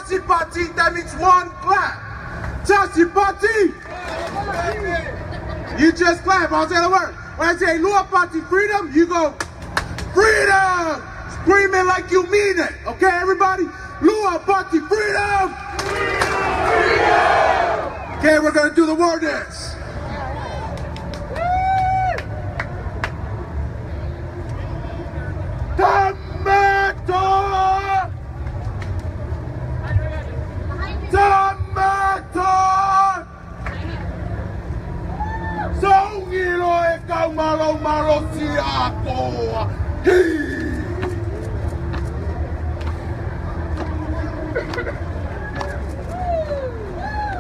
ça c'est parti, that means one clap. Ça c'est parti. You just clap, I'll say the word. When I say Lua Party freedom, you go, freedom! Scream it like you mean it, okay everybody? Lua Party freedom! Freedom! Okay, we're gonna do the word dance. Malo si ako.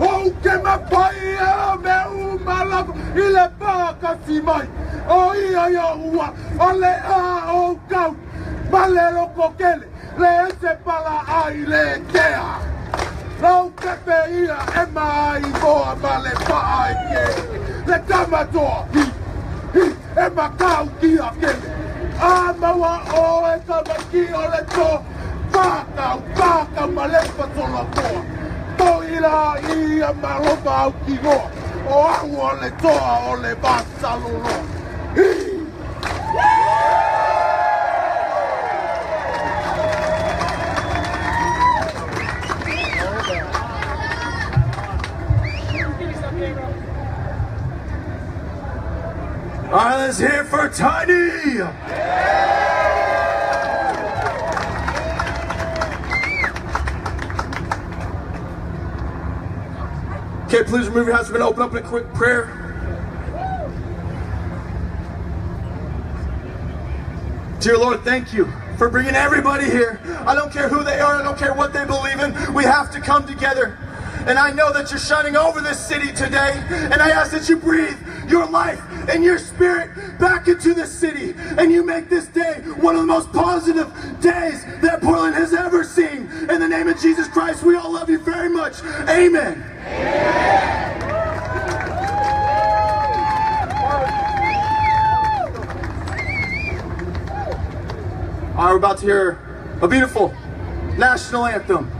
Oh, que me paia me umala ile pa kasimai. Oh, ia ia ua. Ole a o kau. Malero kokele. Le se pala ai le kea. Lau ke pe ia e mai boa male pa ai ke. Le kamato. E makau ki a kele. A maua o e kamaki o le to. Paka malepa tola koa. To ila i a maropa au ki roa. O au o le toa o le basa lolo. All right, let's hear it for Tiny. Okay, please remove your hands. We're going to open up in a quick prayer. Dear Lord, thank you for bringing everybody here. I don't care who they are. I don't care what they believe in. We have to come together. And I know that you're shining over this city today. And I ask that you breathe your life and your spirit back into this city. And you make this day one of the most positive days that Portland has ever seen. In the name of Jesus Christ, we all love you very much. Amen. Amen. All right, we're about to hear a beautiful national anthem.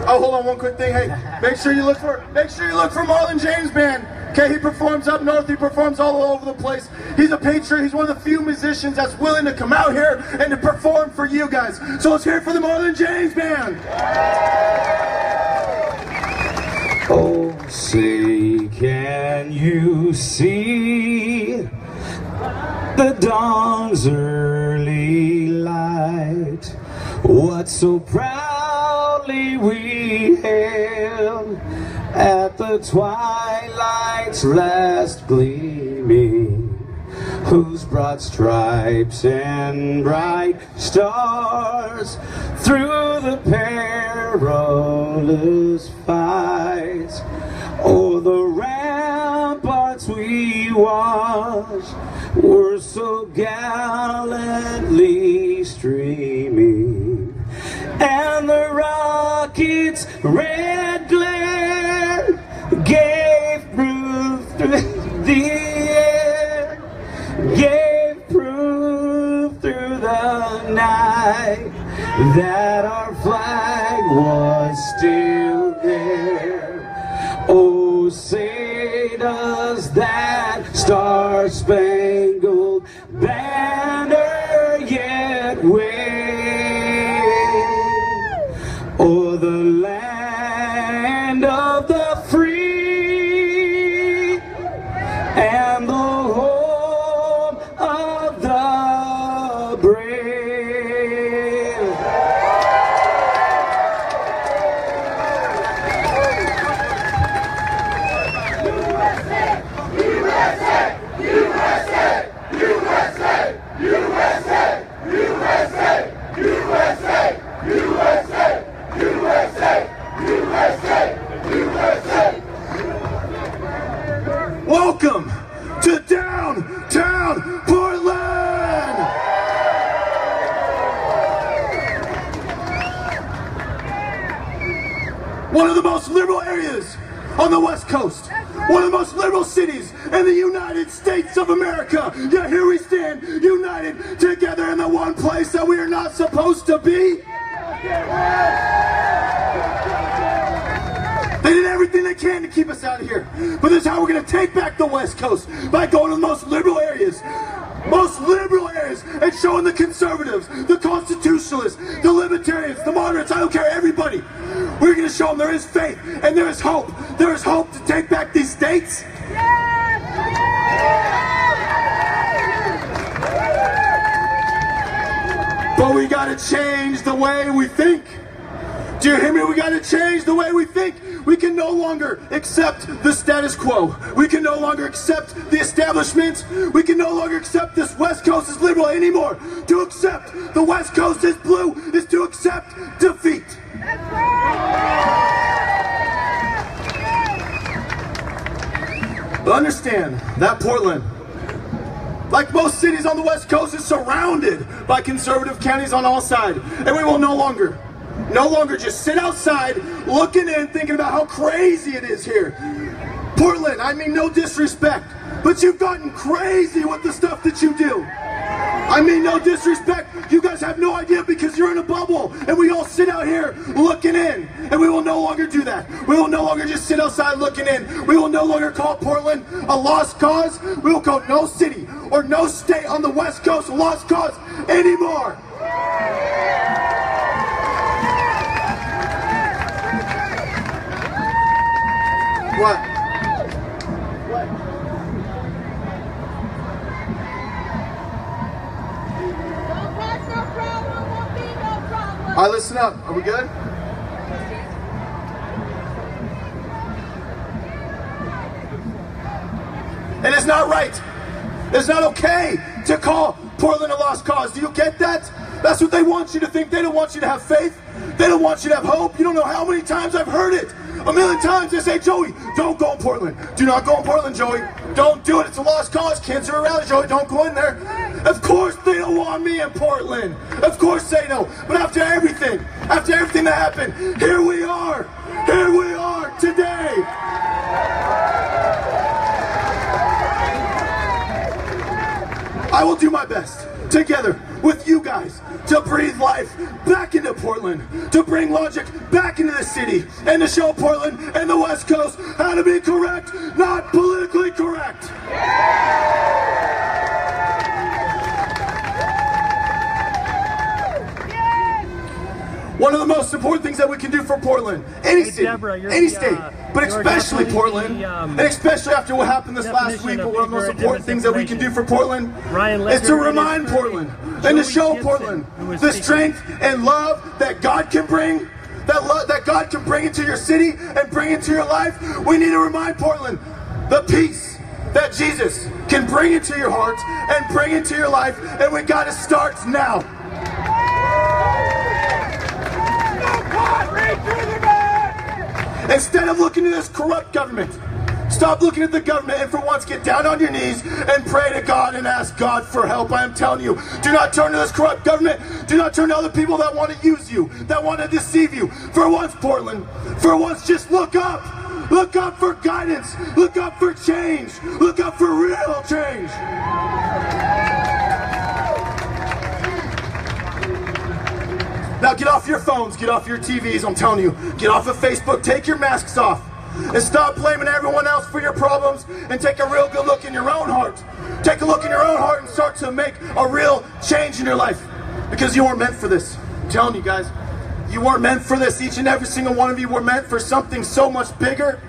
Oh, hold on, one quick thing. Hey, make sure you look for Marlon James Band. Okay, he performs up north, he performs all over the place. He's a patriot, he's one of the few musicians that's willing to come out here and to perform for you guys. So let's hear it for the Marlon James Band. Oh, say, can you see the dawn's early light? What so proudly we hailed at the twilight's last gleaming, whose broad stripes and bright stars through the perilous fights o'er the ramparts we watched were so gallantly streaming, and the rocket's red glare gave proof through the air, gave proof through the night that our flag was still there. Oh, say does that star-spangled banner yet wave o'er the land of the free and the home of the brave? Welcome to downtown Portland! One of the most liberal areas on the West Coast. One of the most liberal cities in the United States of America. Yet here we stand, united together in the one place that we are not supposed to be. us out of here. But this is how we're going to take back the West Coast, by going to the most liberal areas, and showing the conservatives, the constitutionalists, the libertarians, the moderates, I don't care, everybody. We're going to show them there is faith and there is hope. There is hope to take back these states. But we got to change the way we think. Do you hear me? We got to change the way we think. We can no longer accept the status quo. We can no longer accept the establishment. We can no longer accept this West Coast is liberal anymore. To accept the West Coast is blue is to accept defeat. But understand that Portland, like most cities on the West Coast, is surrounded by conservative counties on all sides. And we will no longer just sit outside looking in thinking about how crazy it is here. Portland, I mean no disrespect, but you've gotten crazy with the stuff that you do. I mean no disrespect, you guys have no idea because you're in a bubble and we all sit out here looking in, and we will no longer do that. We will no longer just sit outside looking in. We will no longer call Portland a lost cause. We will call no city or no state on the West Coast a lost cause anymore. What? All right, listen up. Are we good? And it's not right. It's not okay to call Portland a lost cause. Do you get that? That's what they want you to think. They don't want you to have faith. They don't want you to have hope. You don't know how many times I've heard it. A million times they say, Joey, don't go in Portland. Do not go in Portland, Joey. Don't do it. It's a lost cause. Kids are around, Joey. Don't go in there. Of course they don't want me in Portland. Of course they don't. But after everything that happened, here we are. Here we are today. I will do my best, together with you guys, to breathe life back into Portland, to bring logic back into the city, and to show Portland and the West Coast how to be correct, not politically correct. One of the most important things that we can do for Portland, any city, any state, but especially Portland, and especially after what happened this last week, but one of the most important things that we can do for Portland is to remind Portland and to show Portland the strength and love that God can bring, that God can bring into your city and bring into your life. We need to remind Portland the peace that Jesus can bring into your heart and bring into your life, and we got to start now. Instead of looking at this corrupt government, stop looking at the government and for once get down on your knees and pray to God and ask God for help. I am telling you, do not turn to this corrupt government. Do not turn to other people that want to use you, that want to deceive you. For once, Portland, for once, just look up. Look up for guidance. Look up for change. Look up for real change. Now get off your phones, get off your TVs, I'm telling you. Get off of Facebook, take your masks off. And stop blaming everyone else for your problems, and take a real good look in your own heart. Take a look in your own heart and start to make a real change in your life. Because you weren't meant for this. I'm telling you guys, you weren't meant for this. Each and every single one of you were meant for something so much bigger.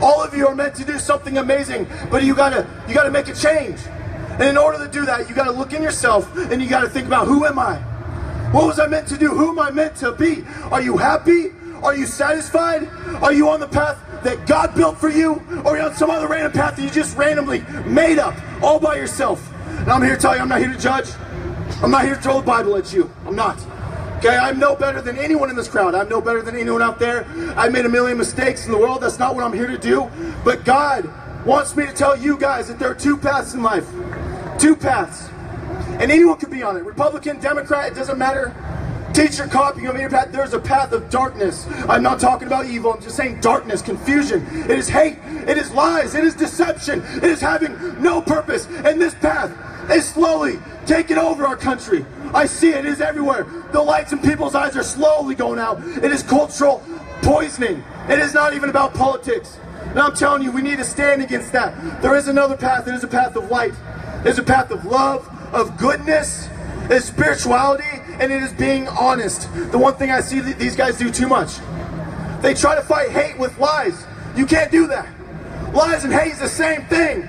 All of you are meant to do something amazing, but you gotta make a change. And in order to do that, you gotta look in yourself and you gotta think about, who am I? What was I meant to do? Who am I meant to be? Are you happy? Are you satisfied? Are you on the path that God built for you? Or are you on some other random path that you just randomly made up all by yourself? And I'm here to tell you, I'm not here to judge. I'm not here to throw the Bible at you. I'm not. Okay, I'm no better than anyone in this crowd. I'm no better than anyone out there. I've made a million mistakes in the world. That's not what I'm here to do. But God wants me to tell you guys that there are two paths in life. Two paths. And anyone could be on it. Republican, Democrat, it doesn't matter. Teacher, cop, you know, there's a path of darkness. I'm not talking about evil. I'm just saying darkness, confusion. It is hate. It is lies. It is deception. It is having no purpose. And this path is slowly taking over our country. I see it. It is everywhere. The lights in people's eyes are slowly going out. It is cultural poisoning. It is not even about politics. And I'm telling you, we need to stand against that. There is another path. There is a path of light. There's a path of love, of goodness, is spirituality, and it is being honest. The one thing I see that these guys do too much, they try to fight hate with lies. You can't do that. Lies and hate is the same thing.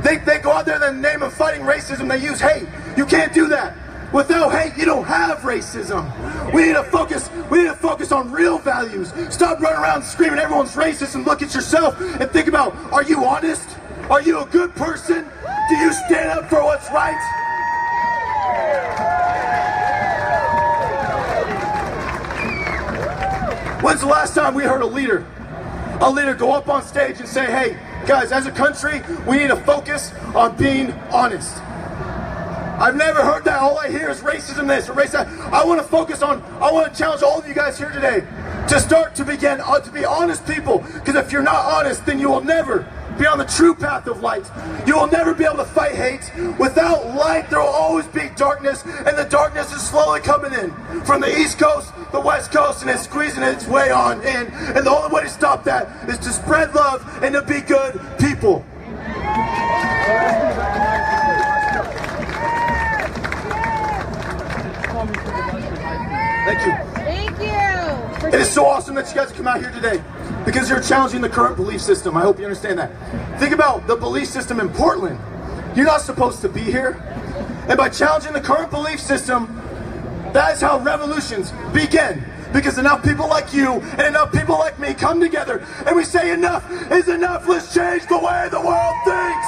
They go out there in the name of fighting racism, they use hate. You can't do that. Without hate, you don't have racism. We need to focus on real values. Stop running around screaming everyone's racist and look at yourself and think about, are you honest? Are you a good person? Do you stand up for what's right? When's the last time we heard a leader go up on stage and say, hey, guys, as a country, we need to focus on being honest? I've never heard that. All I hear is racism this or racism that. I want to challenge all of you guys here today to be honest people. Because if you're not honest, then you will never be on the true path of light. You will never be able to fight hate. Without light, there will always be darkness, and the darkness is slowly coming in from the East Coast, the West Coast, and it's squeezing its way on in. And the only way to stop that is to spread love and to be good people. Thank you. Thank you. It is so awesome that you guys come out here today because you're challenging the current belief system. I hope you understand that. Think about the belief system in Portland. You're not supposed to be here. And by challenging the current belief system, that is how revolutions begin. Because enough people like you and enough people like me come together and we say enough is enough. Let's change the way the world thinks.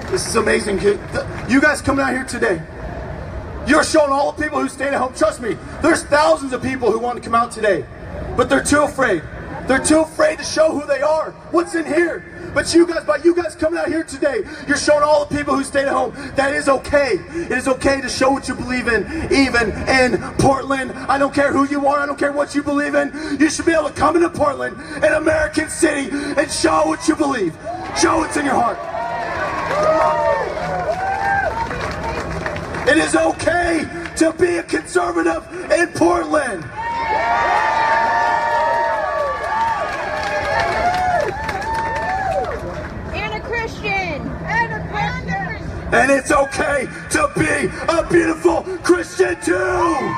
This is amazing. You guys coming out here today, you're showing all the people who stayed at home. Trust me, there's thousands of people who want to come out today, but they're too afraid. They're too afraid to show who they are, what's in here. But by you guys coming out here today, you're showing all the people who stayed at home that is okay. It is okay to show what you believe in, even in Portland. I don't care who you are, I don't care what you believe in. You should be able to come into Portland, an American city, and show what you believe. Show what's in your heart. It is okay to be a conservative in Portland. And a Christian. And it's okay to be a beautiful Christian too.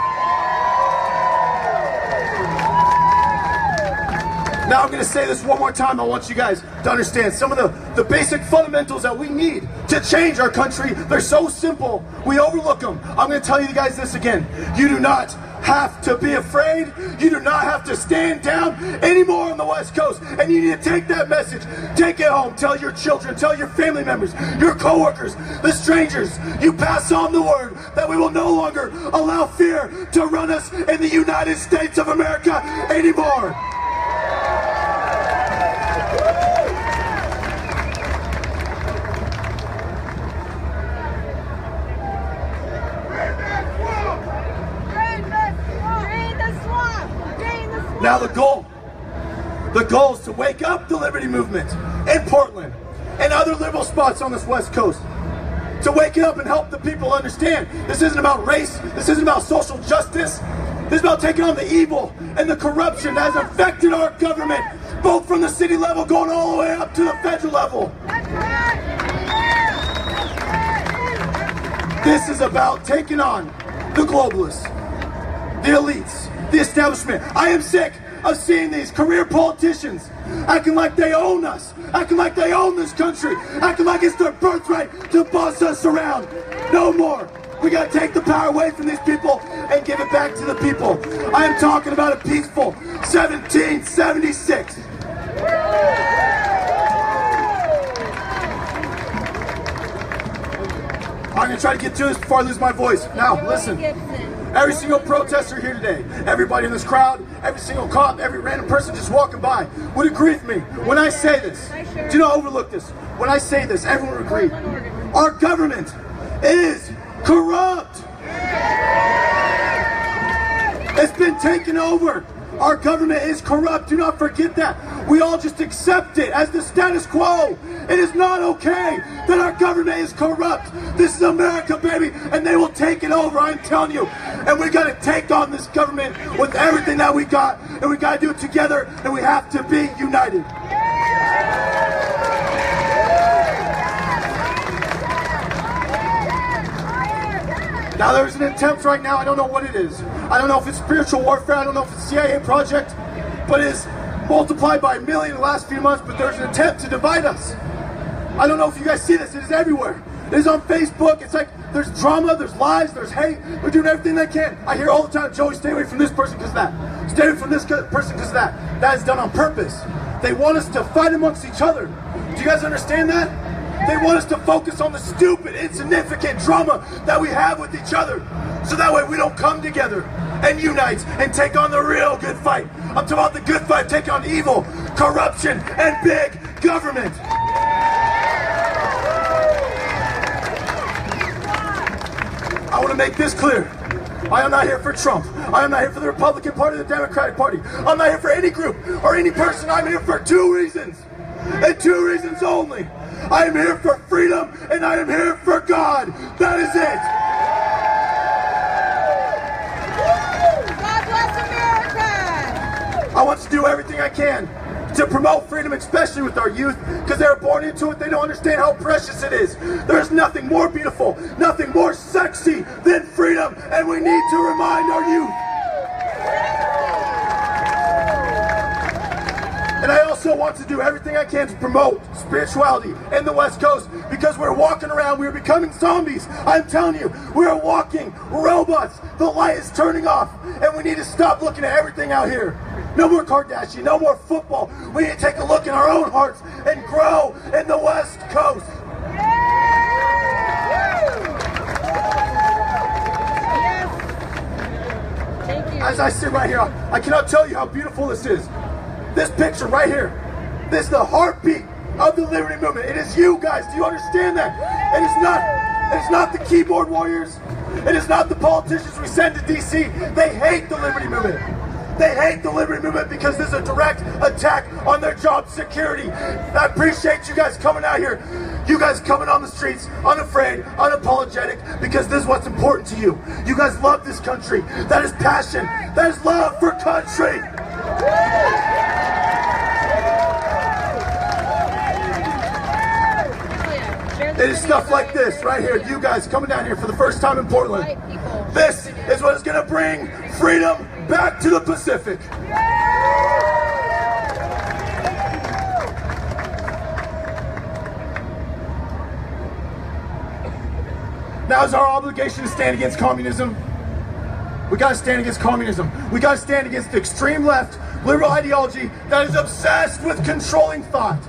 Now I'm going to say this one more time. I want you guys to understand some of the basic fundamentals that we need to change our country. They're so simple, we overlook them. I'm going to tell you guys this again. You do not have to be afraid. You do not have to stand down anymore on the West Coast. And you need to take that message, take it home, tell your children, tell your family members, your coworkers, the strangers. You pass on the word that we will no longer allow fear to run us in the United States of America anymore. Now the goal is to wake up the Liberty Movement in Portland and other liberal spots on this West Coast. To wake it up and help the people understand this isn't about race, this isn't about social justice, this is about taking on the evil and the corruption that has affected our government, both from the city level going all the way up to the federal level. This is about taking on the globalists, the elites, the establishment. I am sick of seeing these career politicians acting like they own us, acting like they own this country, acting like it's their birthright to boss us around. No more. We got to take the power away from these people and give it back to the people. I am talking about a peaceful 1776. I'm going to try to get through this before I lose my voice. Now, listen. Every single protester here today, everybody in this crowd, every single cop, every random person just walking by would agree with me when I say this. Do not overlook this. When I say this, everyone would agree. Our government is corrupt. It's been taken over. Our government is corrupt. Do not forget that. We all just accept it as the status quo. It is not okay that our government is corrupt. This is America, baby, and they will take it over, I'm telling you. And we got to take on this government with everything that we got, and we got to do it together, and we have to be united. Now there's an attempt right now, I don't know what it is. I don't know if it's spiritual warfare, I don't know if it's a CIA project, but it's multiplied by a million in the last few months, but there's an attempt to divide us. I don't know if you guys see this, it is everywhere. It is on Facebook, it's like there's drama, there's lies, there's hate. They're doing everything they can. I hear all the time, Joey, stay away from this person because of that. Stay away from this person because of that. That is done on purpose. They want us to fight amongst each other. Do you guys understand that? They want us to focus on the stupid, insignificant drama that we have with each other. So that way we don't come together and unite and take on the real good fight. I'm talking about the good fight, take on evil, corruption, and big government. I want to make this clear. I am not here for Trump. I am not here for the Republican Party or the Democratic Party. I'm not here for any group or any person. I'm here for two reasons. And two reasons only. I am here for freedom and I am here for God. That is it. God bless America. I want to do everything I can to promote freedom, especially with our youth, because they're born into it. They don't understand how precious it is. There's nothing more beautiful, nothing more sexy than freedom, and we need to remind our youth. And I also want to do everything I can to promote spirituality in the West Coast, because we're walking around, we're becoming zombies. I'm telling you, we're walking robots. The light is turning off, and we need to stop looking at everything out here. No more Kardashian, no more football. We need to take a look in our own hearts and grow in the West Coast. Thank you. As I sit right here, I cannot tell you how beautiful this is. This picture right here, this is the heartbeat of the Liberty Movement. It is you guys. Do you understand that? It is not the keyboard warriors. It is not the politicians we send to DC. They hate the Liberty Movement. They hate the Liberty Movement because this is a direct attack on their job security. I appreciate you guys coming out here. You guys coming on the streets, unafraid, unapologetic, because this is what's important to you. You guys love this country. That is passion. That is love for country. It is stuff like this right here. You guys coming down here for the first time in Portland. This is what is going to bring freedom back to the Pacific. Now is our obligation to stand against communism. We got to stand against communism. We got to stand against the extreme left, liberal ideology that is obsessed with controlling thought,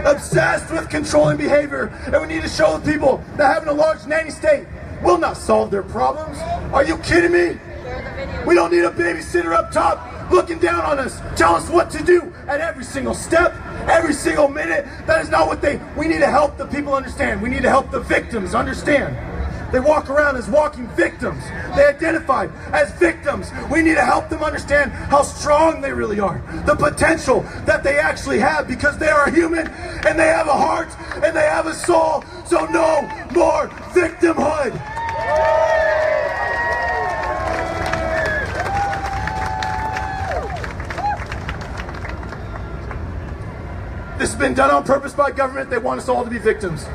obsessed with controlling behavior. And we need to show the people that having a large nanny state will not solve their problems. Are you kidding me? We don't need a babysitter up top looking down on us, telling us what to do at every single step, every single minute. That is not what we need to help the people understand. We need to help the victims understand. They walk around as walking victims. They identify as victims. We need to help them understand how strong they really are. The potential that they actually have, because they are human and they have a heart and they have a soul. So no more victimhood. This has been done on purpose by government. They want us all to be victims.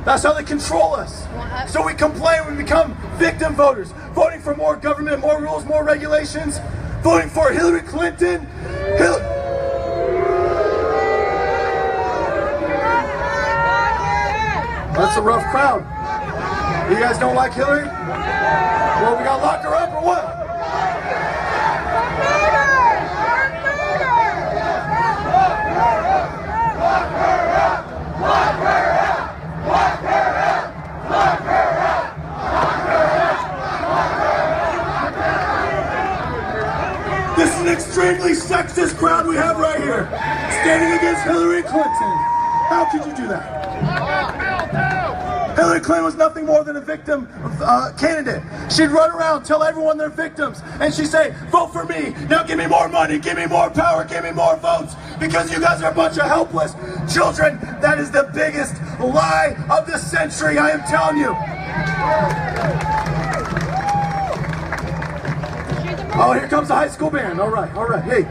That's how they control us. So we complain, we become victim voters. Voting for more government, more rules, more regulations. Voting for Hillary Clinton. That's a rough crowd. You guys don't like Hillary? Well, we gotta lock her up or what? This is an extremely sexist crowd we have right here, standing against Hillary Clinton. How could you do that? Hillary Hillary Clinton was nothing more than a victim candidate. She'd run around, tell everyone they're victims, and she'd say, vote for me, now give me more money, give me more power, give me more votes, because you guys are a bunch of helpless children. That is the biggest lie of the century, I am telling you. Oh, here comes the high school band. All right, hey.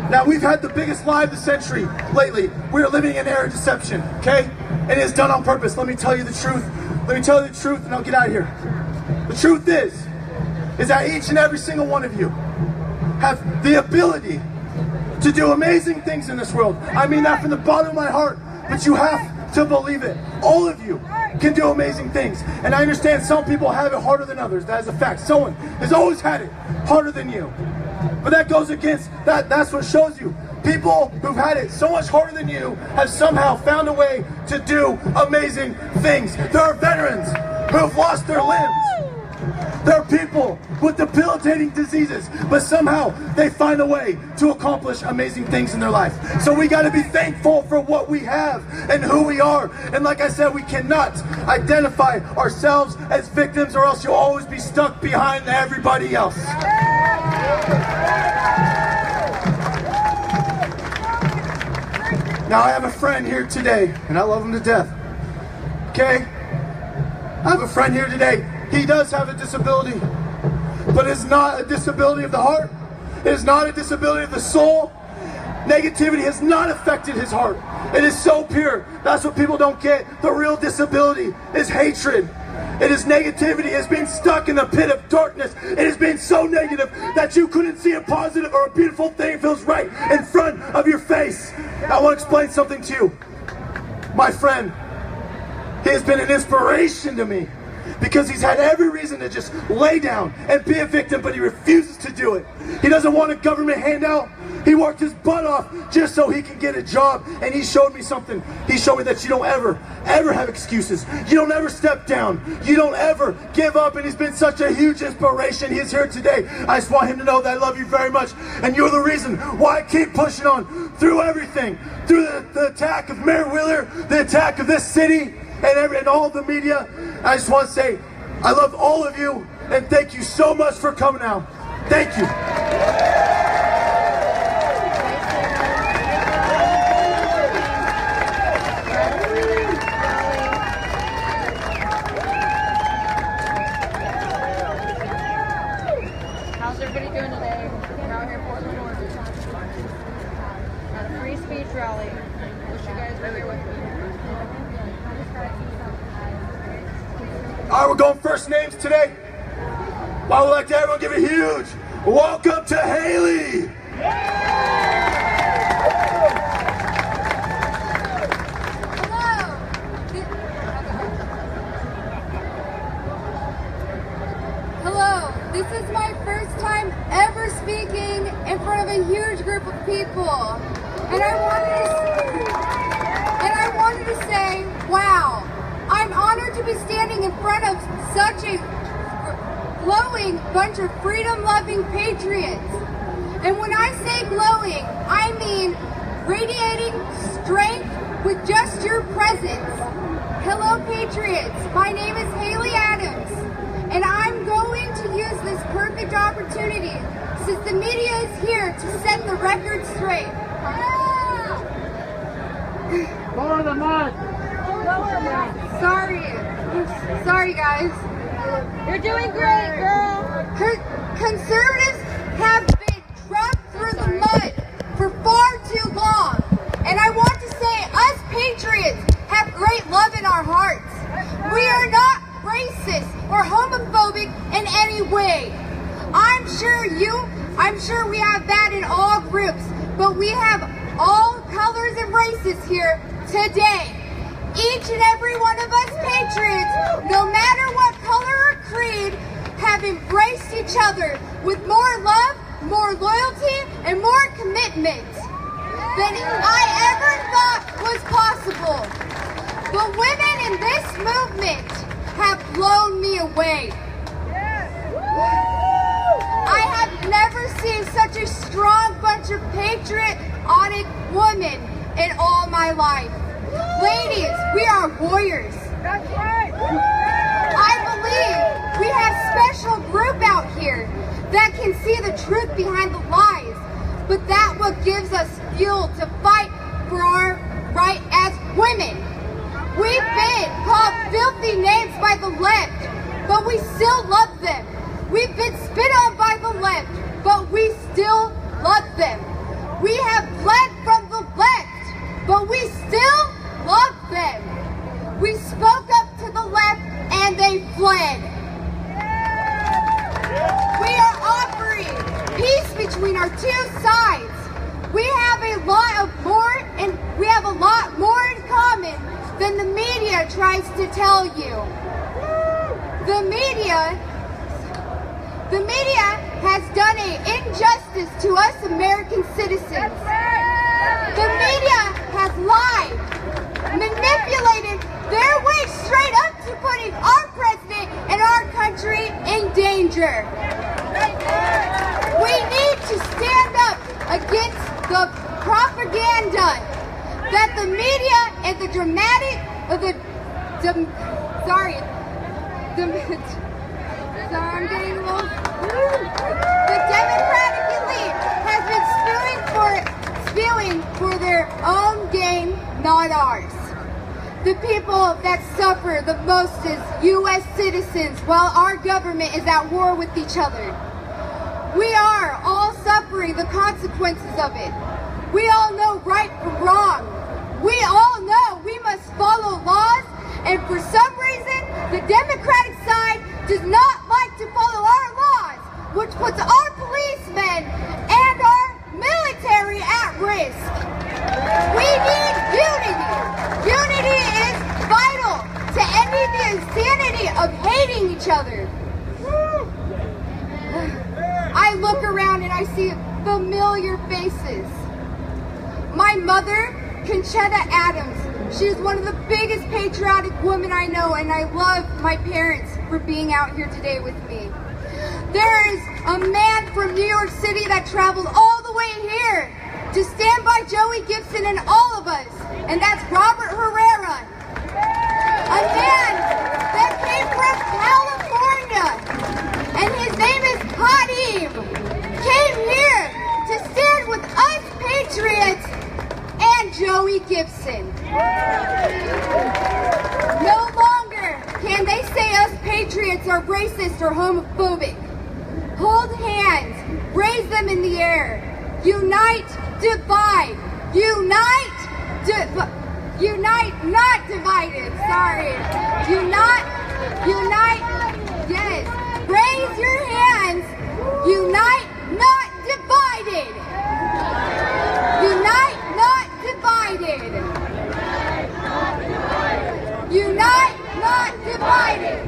Now, we've had the biggest lie of the century lately. We're living in an era of deception, okay? And it is done on purpose. Let me tell you the truth. Let me tell you the truth, and I'll get out of here. The truth is that each and every single one of you have the ability to do amazing things in this world. I mean that from the bottom of my heart, but you have to believe it. All of you can do amazing things. And I understand some people have it harder than others. That is a fact. Someone has always had it harder than you. But that goes against, that's what shows you. People who've had it so much harder than you have somehow found a way to do amazing things. There are veterans who have lost their limbs. There are people with debilitating diseases, but somehow they find a way to accomplish amazing things in their life. So we got to be thankful for what we have and who we are. And like I said, we cannot identify ourselves as victims, or else you'll always be stuck behind everybody else. Now I have a friend here today, and I love him to death. Okay? I have a friend here today. He does have a disability, but it's not a disability of the heart. It is not a disability of the soul. Negativity has not affected his heart. It is so pure. That's what people don't get. The real disability is hatred. It is negativity. It is being stuck in the pit of darkness. It is being so negative that you couldn't see a positive or a beautiful thing feels right in front of your face. I want to explain something to you. My friend, he has been an inspiration to me, because he's had every reason to just lay down and be a victim, but he refuses to do it. He doesn't want a government handout. He worked his butt off just so he can get a job, and he showed me something. He showed me that you don't ever have excuses. You don't ever step down. You don't ever give up, and he's been such a huge inspiration. He's here today. I just want him to know that I love you very much, and you're the reason why I keep pushing on through everything, through the attack of Mayor Wheeler, the attack of this city, and all the media. I just want to say, I love all of you, and thank you so much for coming out. Thank you. How's everybody doing today? We're out here in Portland, Oregon. At a free speech rally. Wish you guys were here with me. All right, we're going first names today. I would like to everyone give a huge welcome to Haley. Hello, this is my first time ever speaking in front of a huge group of people. And I wanted to say, wow, I'm honored to be standing in front of such a glowing bunch of freedom-loving patriots. And when I say glowing, I mean radiating strength with just your presence. Hello, patriots. My name is Haley Adams, and I'm going to use this perfect opportunity, since the media is here, to set the record straight. Lower the mic. Sorry guys. You're doing great, girl. Conservatives have been dragged through the mud for far too long. And I want to say, us patriots have great love in our hearts. We are not racist or homophobic in any way. I'm sure we have that in all groups, but we have all colors and races here today. Each and every one of us patriots, no matter what color or creed, have embraced each other with more love, more loyalty, and more commitment than I ever thought was possible. The women in this movement have blown me away. I have never seen such a strong bunch of patriotic women in all my life. Ladies, we are warriors. That's right. I believe we have a special group out here that can see the truth behind the lies, but that's what gives us fuel to fight for our right as women. We've been called filthy names by the left, but we still love them. We've been spit on by the left, but we still love them. We have fled from the left, but we still love them. We spoke up to the left and they fled. We are offering peace between our two sides. We have a lot more in common than the media tries to tell you. The media has done an injustice to us American citizens. The media has lied, manipulated their way straight up to putting our president and our country in danger. We need to stand up against the propaganda that the media and the I'm getting a little. The Democratic elite has been spewing for their own gain, not ours. The people that suffer the most is U.S. citizens, while our government is at war with each other. We are all suffering the consequences of it. We all know right from wrong. We all know we must follow laws, and for some reason, the Democratic side does not like to follow our laws, which puts our policemen and our military at risk. We need unity. Unity is vital to ending the insanity of hating each other. I look around and I see familiar faces. My mother, Conchetta Adams, she's one of the biggest patriotic women I know, and I love my parents for being out here today with me. There is a man from New York City that traveled all the way here to stand by Joey Gibson and all of us, and that's Robert Herrera. A man that came from California, and his name is Hadim, came here to stand with us patriots and Joey Gibson. No longer can they say us patriots are racist or homophobic. Hold hands, raise them in the air. Unite, divide. Unite, not divided. Sorry. Unite, yes. Raise your hands. Unite, not divided. Unite, not divided. Unite, not divided. Unite, not divided.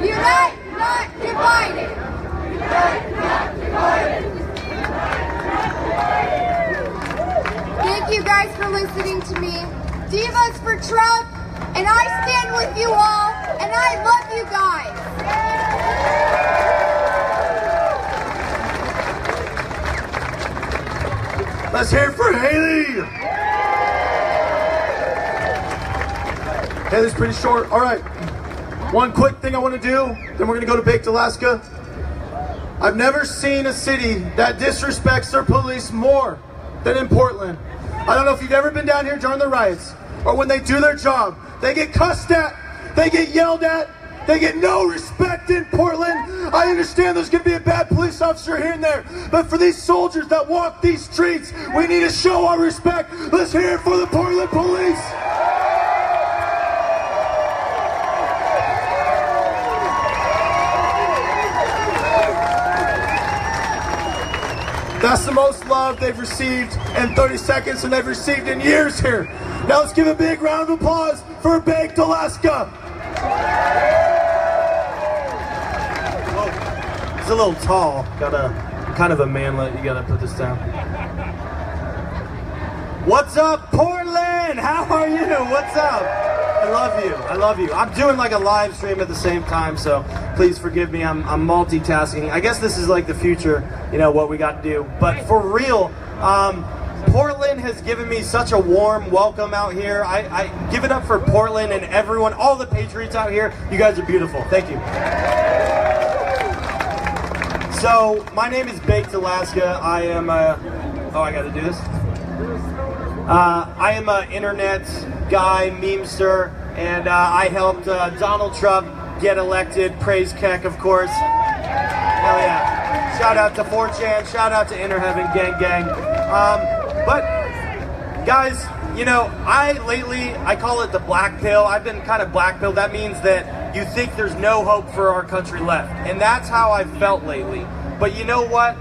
Unite, not divided. Thank you guys for listening to me. Divas for Trump, and I stand with you all, and I love you guys. Let's hear it for Haley. Haley's pretty short. All right. One quick thing I want to do, then we're going to go to Baked Alaska. I've never seen a city that disrespects their police more than in Portland. I don't know if you've ever been down here during the riots, or when they do their job. They get cussed at, they get yelled at, they get no respect in Portland. I understand there's going to be a bad police officer here and there, but for these soldiers that walk these streets, we need to show our respect. Let's hear it for the Portland police. That's the most love they've received in 30 seconds and they've received in years here. Now let's give a big round of applause for Baked Alaska. Oh, it's a little tall. Got kind of a manlet. You gotta put this down. What's up, Portland? How are you? What's up? I love you. I love you. I'm doing like a live stream at the same time, so please forgive me. I'm multitasking. I guess this is like the future, you know, what we got to do. But for real, Portland has given me such a warm welcome out here. I give it up for Portland and everyone, all the Patriots out here. You guys are beautiful. Thank you. So, my name is Baked Alaska. I am oh, I gotta do this. I am an internet guy, memester, and I helped Donald Trump get elected. Praise Keck, of course. Hell yeah. Shout out to 4chan, shout out to Inner Heaven, gang gang. But, guys, you know, I call it the black pill. I've been kind of black pilled. That means that you think there's no hope for our country left. And that's how I've felt lately. But you know what?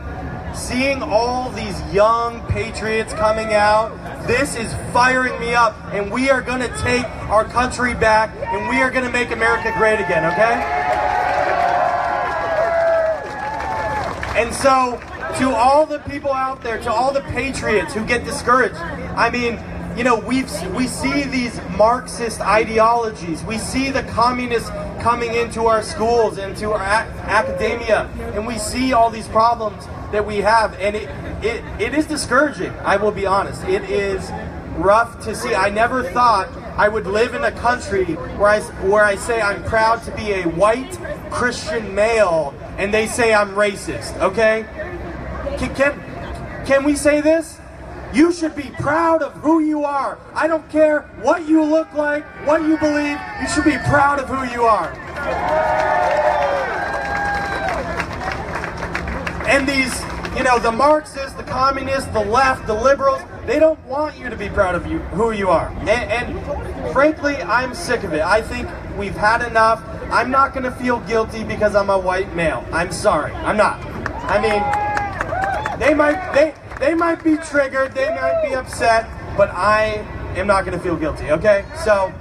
Seeing all these young patriots coming out, this is firing me up. And we are going to take our country back, and we are going to make America great again, okay? And so, to all the people out there, to all the patriots who get discouraged, I mean, you know, we see these Marxist ideologies. We see the communists coming into our schools, into our academia, and we see all these problems that we have, and it is discouraging. I will be honest. It is rough to see. I never thought I would live in a country where I say I'm proud to be a white Christian male, and they say I'm racist. Okay? Can we say this? You should be proud of who you are. I don't care what you look like, what you believe, you should be proud of who you are. And these, you know, the Marxists, the communists, the left, the liberals, they don't want you to be proud of who you are. And frankly, I'm sick of it. I think we've had enough. I'm not going to feel guilty because I'm a white male. I'm sorry. I'm not. I mean, they might be triggered, they might be upset, but I am not going to feel guilty, okay? So,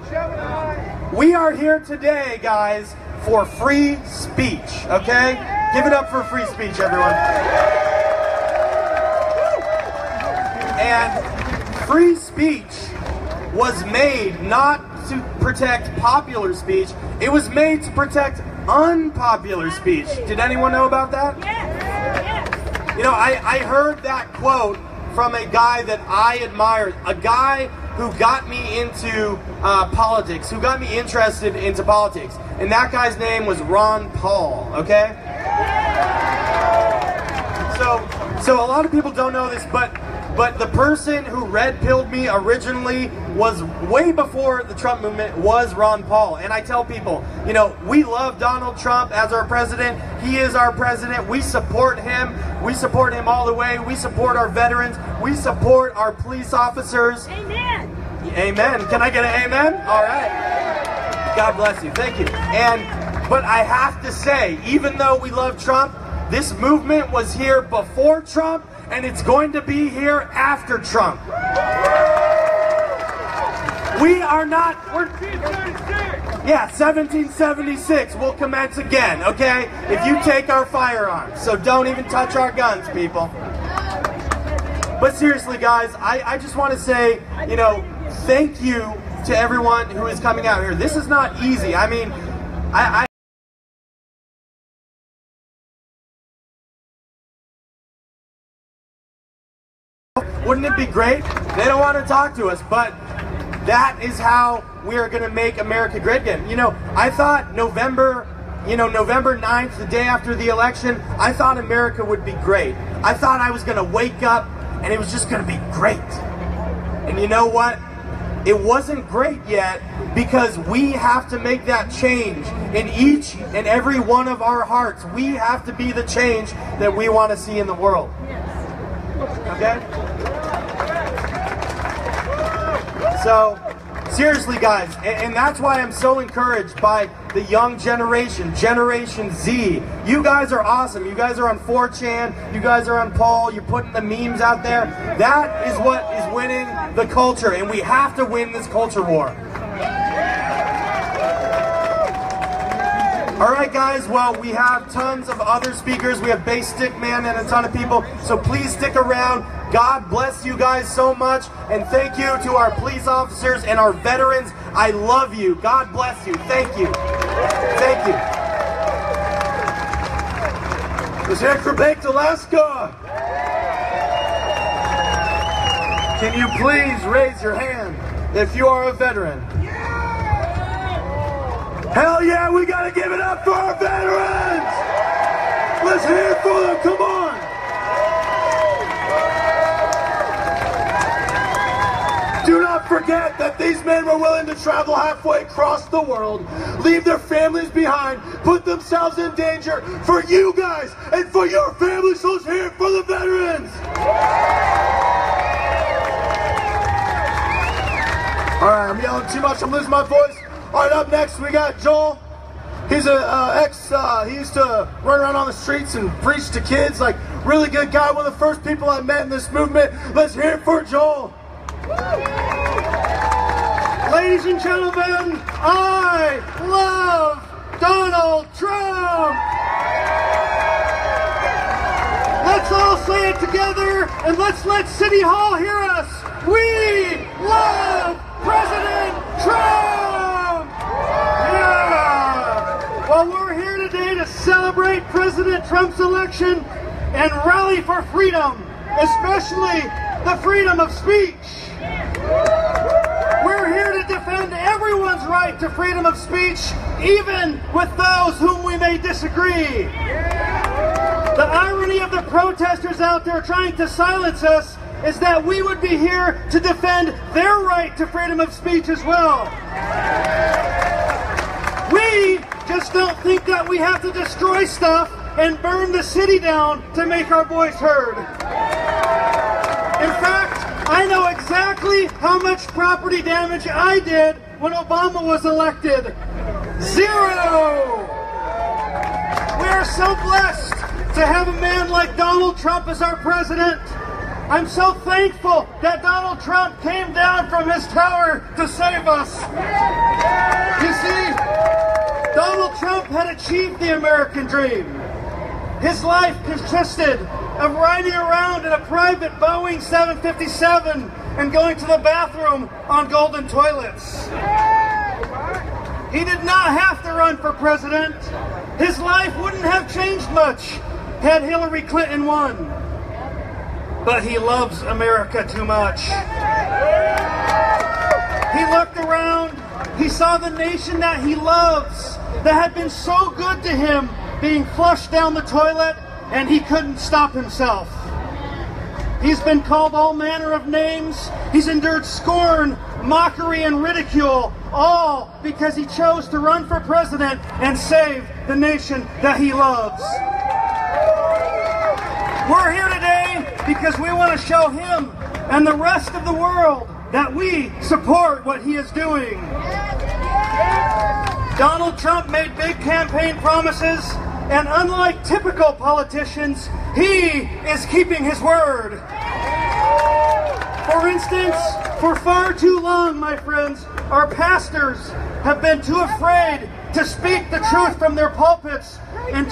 we are here today, guys, for free speech, okay? Give it up for free speech, everyone. And free speech was made not to protect popular speech, it was made to protect unpopular speech. Did anyone know about that? You know, I heard that quote from a guy that I admired, a guy who got me into politics, who got me interested into politics. And that guy's name was Ron Paul, okay? So a lot of people don't know this, but the person who red-pilled me originally was way before the Trump movement was Ron Paul. And I tell people, you know, we love Donald Trump as our president. He is our president. We support him. We support him all the way. We support our veterans. We support our police officers. Amen. Amen. Can I get an amen? All right. God bless you. Thank you. But I have to say, even though we love Trump, this movement was here before Trump, and it's going to be here after Trump. We are not, we're, yeah, 1776 will commence again, okay? If you take our firearms, so don't even touch our guns, people. But seriously, guys, I just want to say, you know, thank you to everyone who is coming out here. This is not easy. I mean, wouldn't it be great? They don't want to talk to us, but that is how we are going to make America great again. You know, I thought November 9th, the day after the election, I thought America would be great. I thought I was going to wake up and it was just going to be great. And you know what? It wasn't great yet, because we have to make that change in each and every one of our hearts. We have to be the change that we want to see in the world. Okay? So, seriously, guys, and that's why I'm so encouraged by the young generation, Generation Z. You guys are awesome. You guys are on 4chan. You guys are on Paul. You're putting the memes out there. That is what is winning the culture, and we have to win this culture war. Alright guys, well, we have tons of other speakers. We have Bass Stick Man and a ton of people, so please stick around. God bless you guys so much, and thank you to our police officers and our veterans. I love you. God bless you. Thank you. Thank you. Let's hear it for Baked Alaska. Can you please raise your hand if you are a veteran? Hell yeah, we gotta give it up for our veterans! Let's hear it for them, come on! Do not forget that these men were willing to travel halfway across the world, leave their families behind, put themselves in danger for you guys and for your families, so let's hear it for the veterans! Alright, I'm yelling too much, I'm losing my voice. Alright, up next we got Joel. He's he used to run around on the streets and preach to kids, like, really good guy, one of the first people I met in this movement. Let's hear it for Joel. Ladies and gentlemen, I love Donald Trump! Let's all say it together, and let's let City Hall hear us. We love President Trump! Yeah! Well, we're here today to celebrate President Trump's election and rally for freedom, especially the freedom of speech. We're here to defend everyone's right to freedom of speech, even with those whom we may disagree. The irony of the protesters out there trying to silence us is that we would be here to defend their right to freedom of speech as well. We just don't think that we have to destroy stuff and burn the city down to make our voice heard. In fact, I know exactly how much property damage I did when Obama was elected. 0! We are so blessed to have a man like Donald Trump as our president. I'm so thankful that Donald Trump came down from his tower to save us. You see, Donald Trump had achieved the American dream. His life consisted of riding around in a private Boeing 757 and going to the bathroom on golden toilets. He did not have to run for president. His life wouldn't have changed much had Hillary Clinton won. But he loves America too much. He looked around, he saw the nation that he loves, that had been so good to him, being flushed down the toilet, and he couldn't stop himself. He's been called all manner of names. He's endured scorn, mockery, and ridicule, all because he chose to run for president and save the nation that he loves. We're here today because we want to show him and the rest of the world that we support what he is doing. Donald Trump made big campaign promises, and unlike typical politicians, he is keeping his word. For instance, for far too long, my friends, our pastors have been too afraid to speak the truth from their pulpits and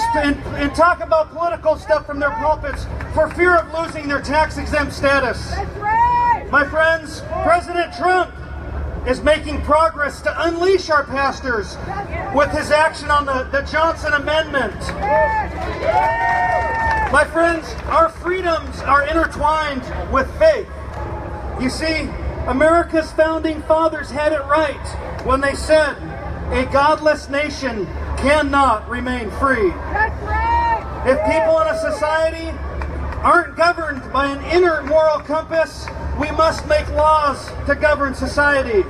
talk about political stuff from their pulpits for fear of losing their tax-exempt status. That's right. My friends, President Trump is making progress to unleash our pastors with his action on the Johnson Amendment. My friends, our freedoms are intertwined with faith. You see, America's founding fathers had it right when they said, a godless nation cannot remain free. That's right. If people in a society aren't governed by an inner moral compass, we must make laws to govern society.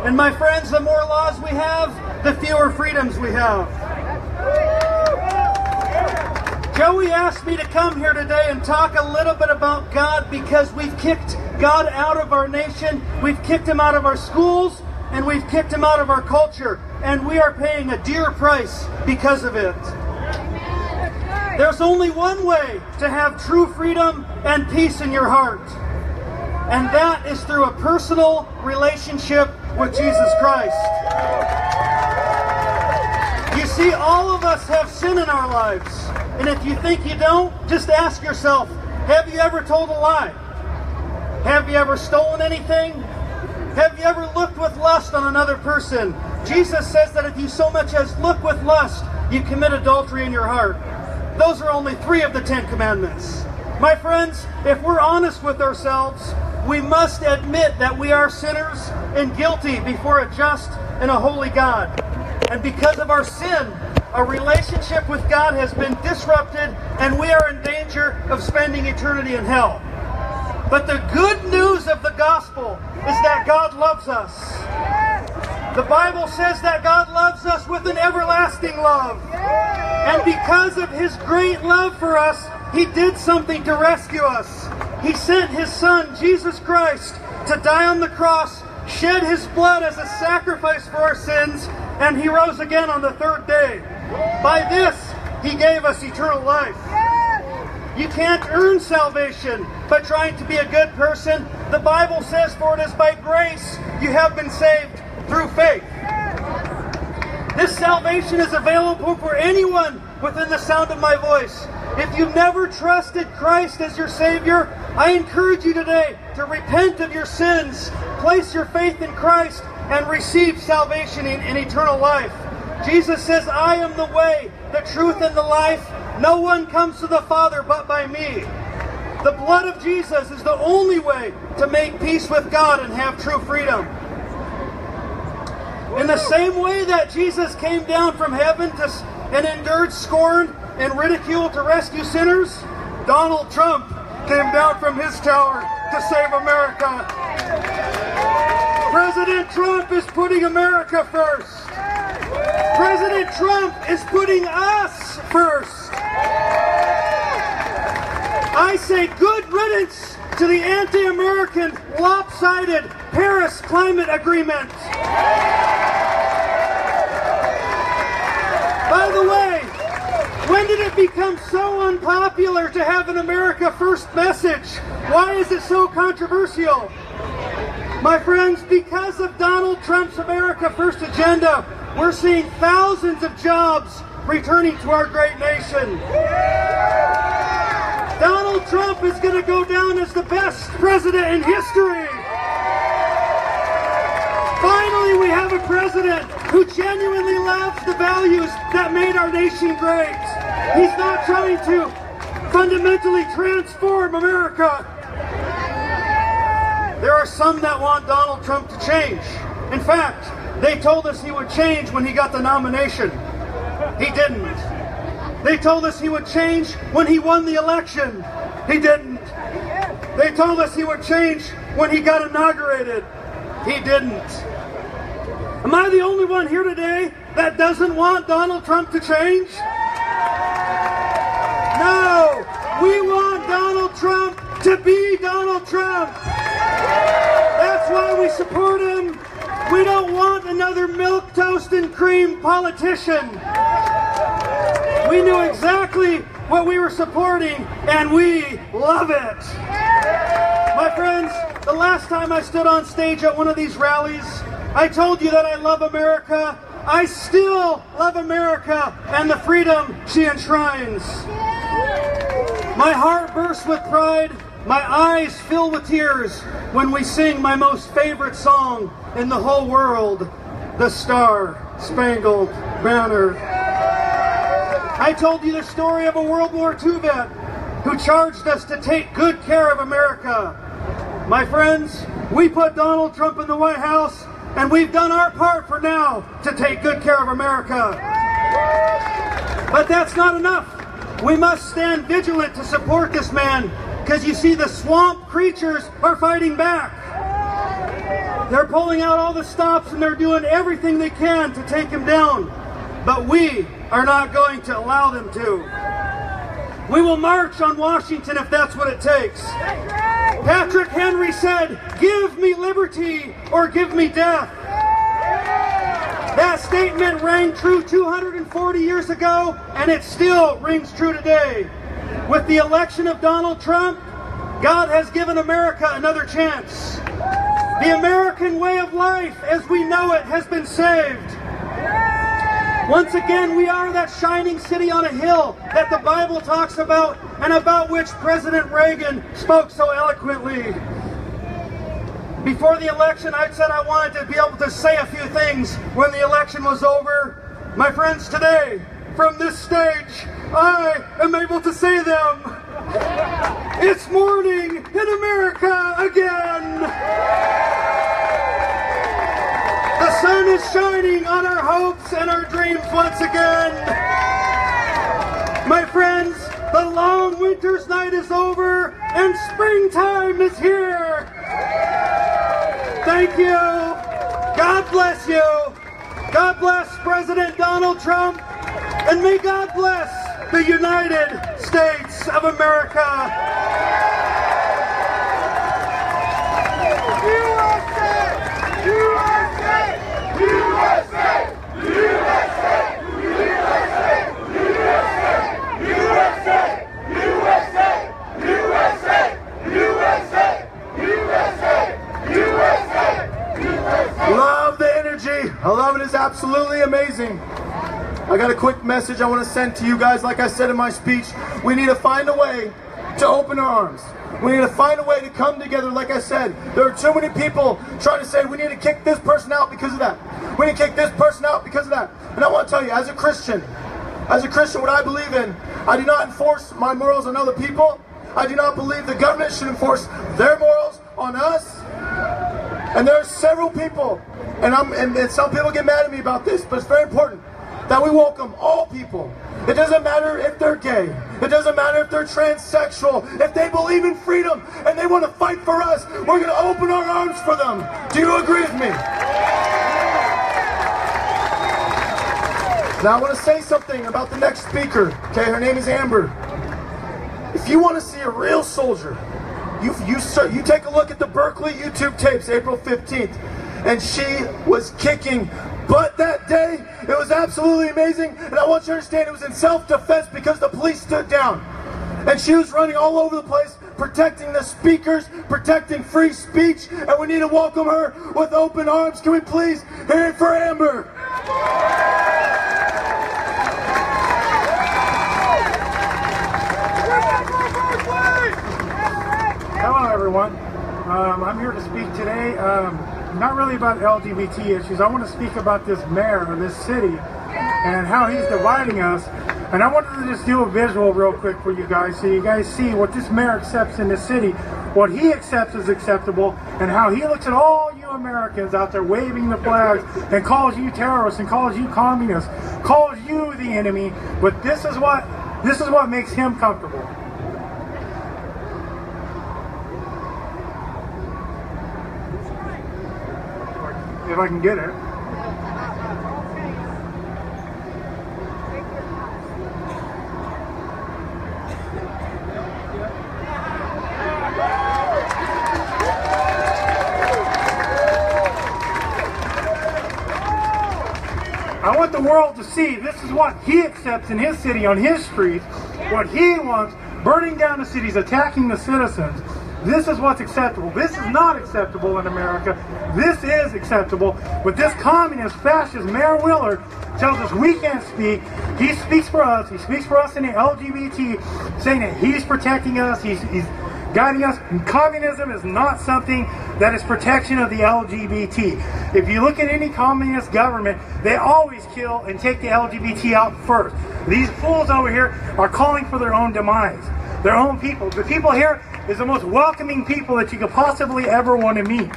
And my friends, the more laws we have, the fewer freedoms we have. Joey asked me to come here today and talk a little bit about God because we've kicked God out of our nation, we've kicked him out of our schools, and we've kicked him out of our culture. And we are paying a dear price because of it. There's only one way to have true freedom and peace in your heart. And that is through a personal relationship with Jesus Christ. You see, all of us have sin in our lives. And if you think you don't, just ask yourself, have you ever told a lie? Have you ever stolen anything? Have you ever looked with lust on another person? Jesus says that if you so much as look with lust, you commit adultery in your heart. Those are only 3 of the 10 commandments. My friends, if we're honest with ourselves, we must admit that we are sinners and guilty before a just and a holy God. And because of our sin, our relationship with God has been disrupted and we are in danger of spending eternity in hell. But the good news of the gospel is that God loves us. The Bible says that God loves us with an everlasting love. And because of His great love for us, He did something to rescue us. He sent His Son, Jesus Christ, to die on the cross, shed His blood as a sacrifice for our sins, and He rose again on the third day. By this, He gave us eternal life. You can't earn salvation by trying to be a good person. The Bible says, for it is by grace you have been saved through faith. This salvation is available for anyone within the sound of my voice. If you've never trusted Christ as your Savior, I encourage you today to repent of your sins, place your faith in Christ, and receive salvation in eternal life. Jesus says, I am the way, the truth, and the life. No one comes to the Father but by me. The blood of Jesus is the only way to make peace with God and have true freedom. In the same way that Jesus came down from heaven and endured scorn and ridicule to rescue sinners, Donald Trump came down from his tower to save America. President Trump is putting America first. President Trump is putting us first. I say good riddance to the anti-American, lopsided Paris Climate Agreement. By the way, when did it become so unpopular to have an America First message? Why is it so controversial? My friends, because of Donald Trump's America First agenda, we're seeing thousands of jobs returning to our great nation. Donald Trump is going to go down as the best president in history. Finally, we have a president who genuinely loves the values that made our nation great. He's not trying to fundamentally transform America. There are some that want Donald Trump to change. In fact, they told us he would change when he got the nomination. He didn't. They told us he would change when he won the election. He didn't. They told us he would change when he got inaugurated. He didn't. Am I the only one here today that doesn't want Donald Trump to change? No! We want Donald Trump to be Donald Trump! That's why we support him. We don't want another milk, toast, and cream politician. We knew exactly what we were supporting, and we love it. My friends, the last time I stood on stage at one of these rallies, I told you that I love America. I still love America and the freedom she enshrines. My heart bursts with pride. My eyes fill with tears when we sing my most favorite song in the whole world, the Star-Spangled Banner. I told you the story of a World War II vet who charged us to take good care of America. My friends, we put Donald Trump in the White House, and we've done our part for now to take good care of America. But that's not enough. We must stand vigilant to support this man, because you see, the swamp creatures are fighting back. They're pulling out all the stops and they're doing everything they can to take him down. But we are not going to allow them to. We will march on Washington if that's what it takes. Patrick Henry said, "Give me liberty or give me death." That statement rang true 240 years ago, and it still rings true today. With the election of Donald Trump, God has given America another chance. The American way of life as we know it has been saved. Once again, we are that shining city on a hill that the Bible talks about and about which President Reagan spoke so eloquently. Before the election, I said I wanted to be able to say a few things when the election was over. My friends, today, from this stage, I am able to say them. It's morning in America again. The sun is shining on our hopes and our dreams once again. My friends, the long winter's night is over and springtime is here. Thank you. God bless you. God bless President Donald Trump, and may God bless the United States of America. USA! USA! USA! USA! USA! USA! USA! USA! USA! USA! Love the energy. I love it. It's absolutely amazing. I got a quick message I want to send to you guys. Like I said in my speech, we need to find a way to open our arms. We need to find a way to come together. Like I said, there are too many people trying to say we need to kick this person out because of that. We need to kick this person out because of that. And I want to tell you, as a Christian, what I believe in, I do not enforce my morals on other people. I do not believe the government should enforce their morals on us. And there are several people, and some people get mad at me about this, but it's very important that we welcome all people. It doesn't matter if they're gay. It doesn't matter if they're transsexual. If they believe in freedom and they want to fight for us, we're going to open our arms for them. Do you agree with me? Now I want to say something about the next speaker. Okay, her name is Amber. If you want to see a real soldier, you take a look at the Berkeley YouTube tapes, April 15th, and she was kicking butt that day. It was absolutely amazing, and I want you to understand it was in self-defense because the police stood down. And she was running all over the place, protecting the speakers, protecting free speech, and we need to welcome her with open arms. Can we please hear it for Amber? Hello everyone, I'm here to speak today, not really about LGBT issues. I want to speak about this mayor of this city and how he's dividing us. And I wanted to just do a visual real quick for you guys so you guys see what this mayor accepts in this city, what he accepts as acceptable, and how he looks at all you Americans out there waving the flags and calls you terrorists and calls you communists, calls you the enemy. But this is what makes him comfortable. If I can get it. I want the world to see this is what he accepts in his city, on his streets, what he wants, burning down the cities, attacking the citizens. This is what's acceptable. This is not acceptable in America. This is acceptable. But this communist, fascist Mayor Willard tells us we can't speak. He speaks for us. He speaks for us in the LGBT, saying that he's protecting us. He's guiding us. And communism is not something that is protection of the LGBT. If you look at any communist government, they always kill and take the LGBT out first. These fools over here are calling for their own demise. Their own people. The people here is the most welcoming people that you could possibly ever want to meet.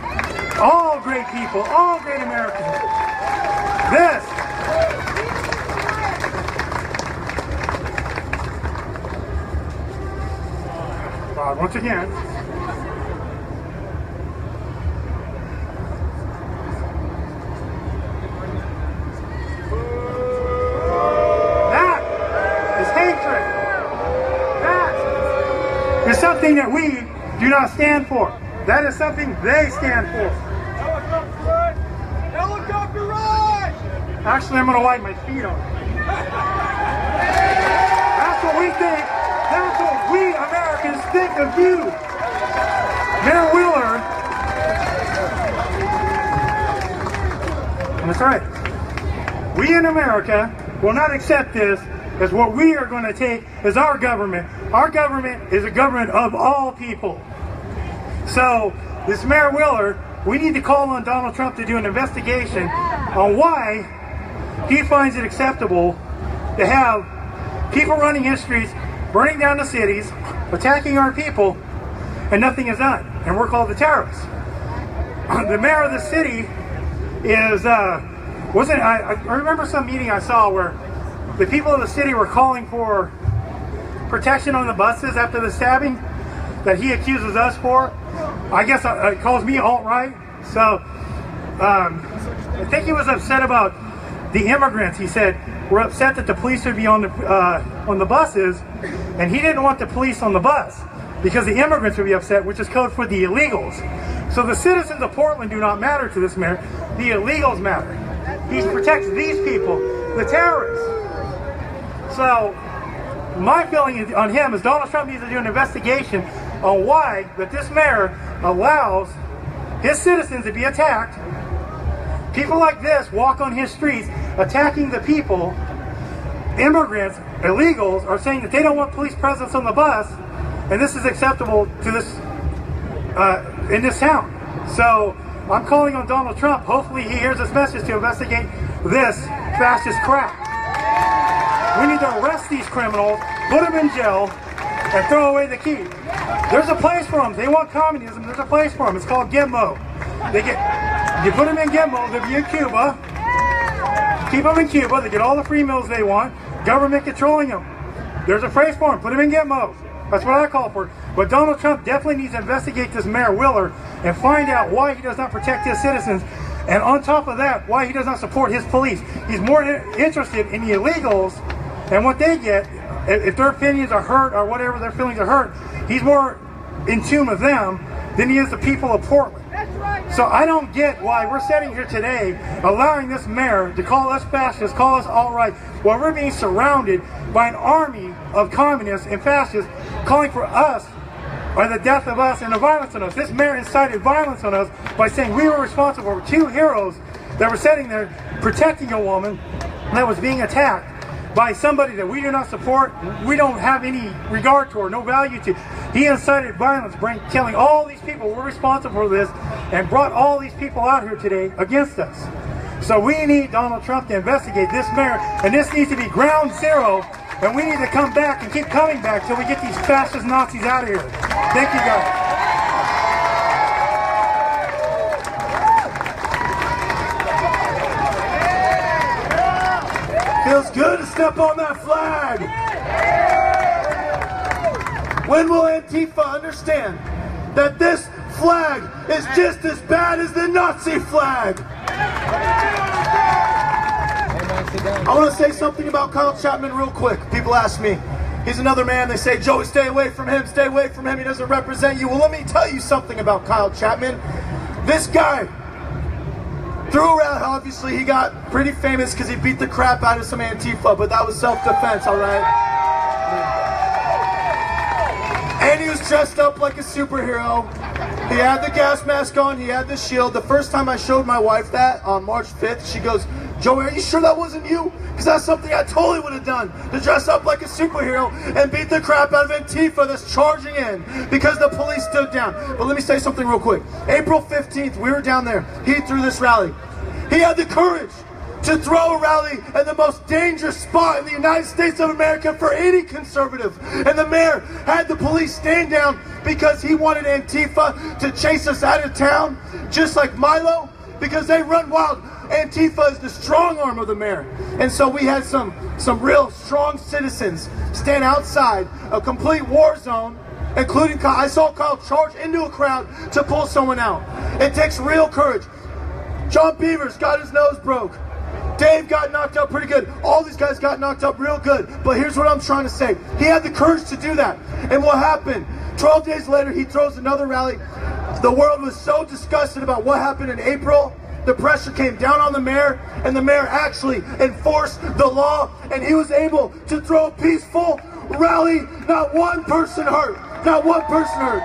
All great people, all great Americans. This. Once again. That is hatred. Is something that we do not stand for. That is something they stand for. Helicopter ride! Helicopter ride! Actually, I'm going to wipe my feet on. That's what we think. That's what we Americans think of you. Mayor Willard. That's right. We in America will not accept this as what we are going to take as our government. Our government is a government of all people. So, this Mayor Willard, we need to call on Donald Trump to do an investigation on why he finds it acceptable to have people running his streets burning down the cities, attacking our people, and nothing is done. And we're called the terrorists. The mayor of the city is, I remember some meeting I saw where the people of the city were calling for protection on the buses after the stabbing that he accuses us for. I guess it calls me alt-right. So I think he was upset about the immigrants. He said, we're upset that the police would be on the buses, and he didn't want the police on the bus because the immigrants would be upset, which is code for the illegals. So the citizens of Portland do not matter to this mayor. The illegals matter. He protects these people, the terrorists. So my feeling on him is Donald Trump needs to do an investigation on why that this mayor allows his citizens to be attacked. People like this walk on his streets attacking the people. Immigrants, illegals, are saying that they don't want police presence on the bus, and this is acceptable to this in this town. So I'm calling on Donald Trump. Hopefully he hears this message to investigate this fascist crap. We need to arrest these criminals, put them in jail, and throw away the key. There's a place for them. They want communism. There's a place for them. It's called Gitmo. You put them in Gitmo. They'll be in Cuba. Keep them in Cuba. They get all the free meals they want. Government controlling them. There's a phrase for them. Put them in Gitmo. That's what I call for. But Donald Trump definitely needs to investigate this Mayor Wheeler and find out why he does not protect his citizens. And on top of that, why he does not support his police. He's more interested in the illegals and what they get. If their opinions are hurt or whatever their feelings are hurt, he's more in tune with them than he is the people of Portland. So I don't get why we're sitting here today allowing this mayor to call us fascists, call us alt-right, while we're being surrounded by an army of communists and fascists calling for us, or the death of us and the violence on us. This mayor incited violence on us by saying we were responsible for 2 heroes that were sitting there protecting a woman that was being attacked by somebody that we do not support, we don't have any regard to or no value to. He incited violence, killing all these people. We're responsible for this and brought all these people out here today against us. So we need Donald Trump to investigate this mayor, and this needs to be ground zero, and we need to come back and keep coming back till we get these fascist Nazis out of here. Thank you, guys. Feels good to step on that flag. When will Antifa understand that this flag is just as bad as the Nazi flag? I want to say something about Kyle Chapman real quick. People ask me, he's another man. They say, Joey, stay away from him, stay away from him. He doesn't represent you. Well, let me tell you something about Kyle Chapman. This guy, through around, obviously he got pretty famous because he beat the crap out of some Antifa, but that was self-defense, all right? And he was dressed up like a superhero. He had the gas mask on, he had the shield. The first time I showed my wife that, on March 5th, she goes, Joey, are you sure that wasn't you? Because that's something I totally would have done, to dress up like a superhero and beat the crap out of Antifa that's charging in because the police stood down. But let me say something real quick. April 15th, we were down there. He threw this rally. He had the courage to throw a rally in the most dangerous spot in the United States of America for any conservative. And the mayor had the police stand down because he wanted Antifa to chase us out of town, just like Milo, because they run wild. Antifa is the strong arm of the mayor. And so we had some real strong citizens stand outside a complete war zone, including Kyle. I saw Kyle charge into a crowd to pull someone out. It takes real courage. John Beavers got his nose broke. Dave got knocked up pretty good. All these guys got knocked up real good. But here's what I'm trying to say. He had the courage to do that. And what happened? 12 days later, he throws another rally. The world was so disgusted about what happened in April. The pressure came down on the mayor, and the mayor actually enforced the law, and he was able to throw a peaceful rally. Not one person hurt. Not one person hurt.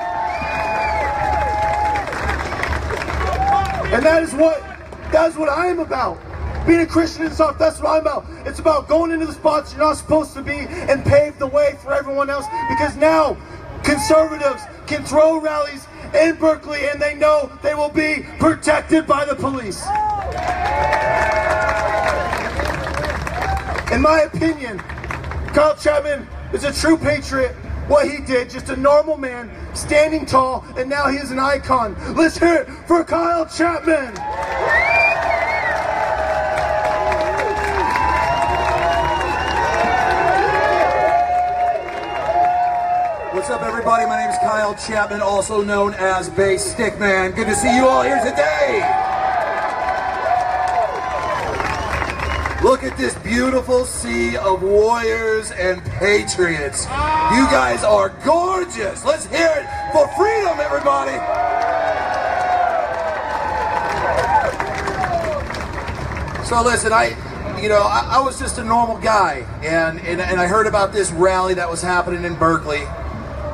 And that's what I am about. Being a Christian and stuff, that's what I'm about. It's about going into the spots you're not supposed to be and pave the way for everyone else, because now conservatives can throw rallies in Berkeley and they know they will be protected by the police. In my opinion, Kyle Chapman is a true patriot. What he did, just a normal man, standing tall, and now he is an icon. Let's hear it for Kyle Chapman. What's up, everybody? My name is Kyle Chapman, also known as Bass Stickman. Good to see you all here today. Look at this beautiful sea of warriors and patriots. You guys are gorgeous. Let's hear it for freedom, everybody. So listen, I was just a normal guy, and I heard about this rally that was happening in Berkeley,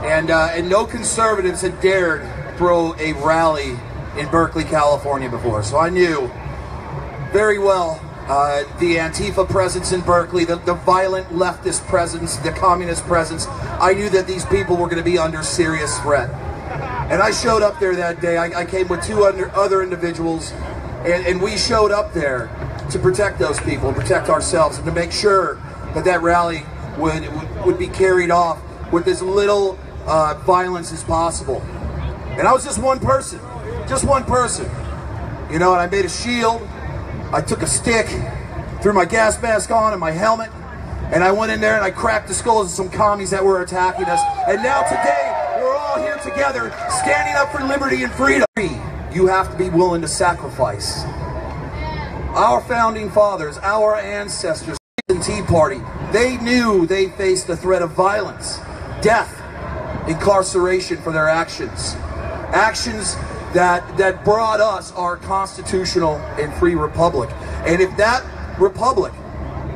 and no conservatives had dared throw a rally in Berkeley, California before. So I knew very well the Antifa presence in Berkeley, the violent leftist presence, the communist presence. I knew that these people were going to be under serious threat. And I showed up there that day. I came with two other individuals, and we showed up there to protect those people, protect ourselves, and to make sure that that rally would be carried off with as little violence as possible. And I was just one person, you know, and I made a shield. I took a stick, threw my gas mask on and my helmet, and I went in there and I cracked the skulls of some commies that were attacking us. And now today, we're all here together, standing up for liberty and freedom. You have to be willing to sacrifice. Our founding fathers, our ancestors, the Tea Party, they knew they faced the threat of violence, death, incarceration for their actions. Actions that brought us our constitutional and free republic. And if that republic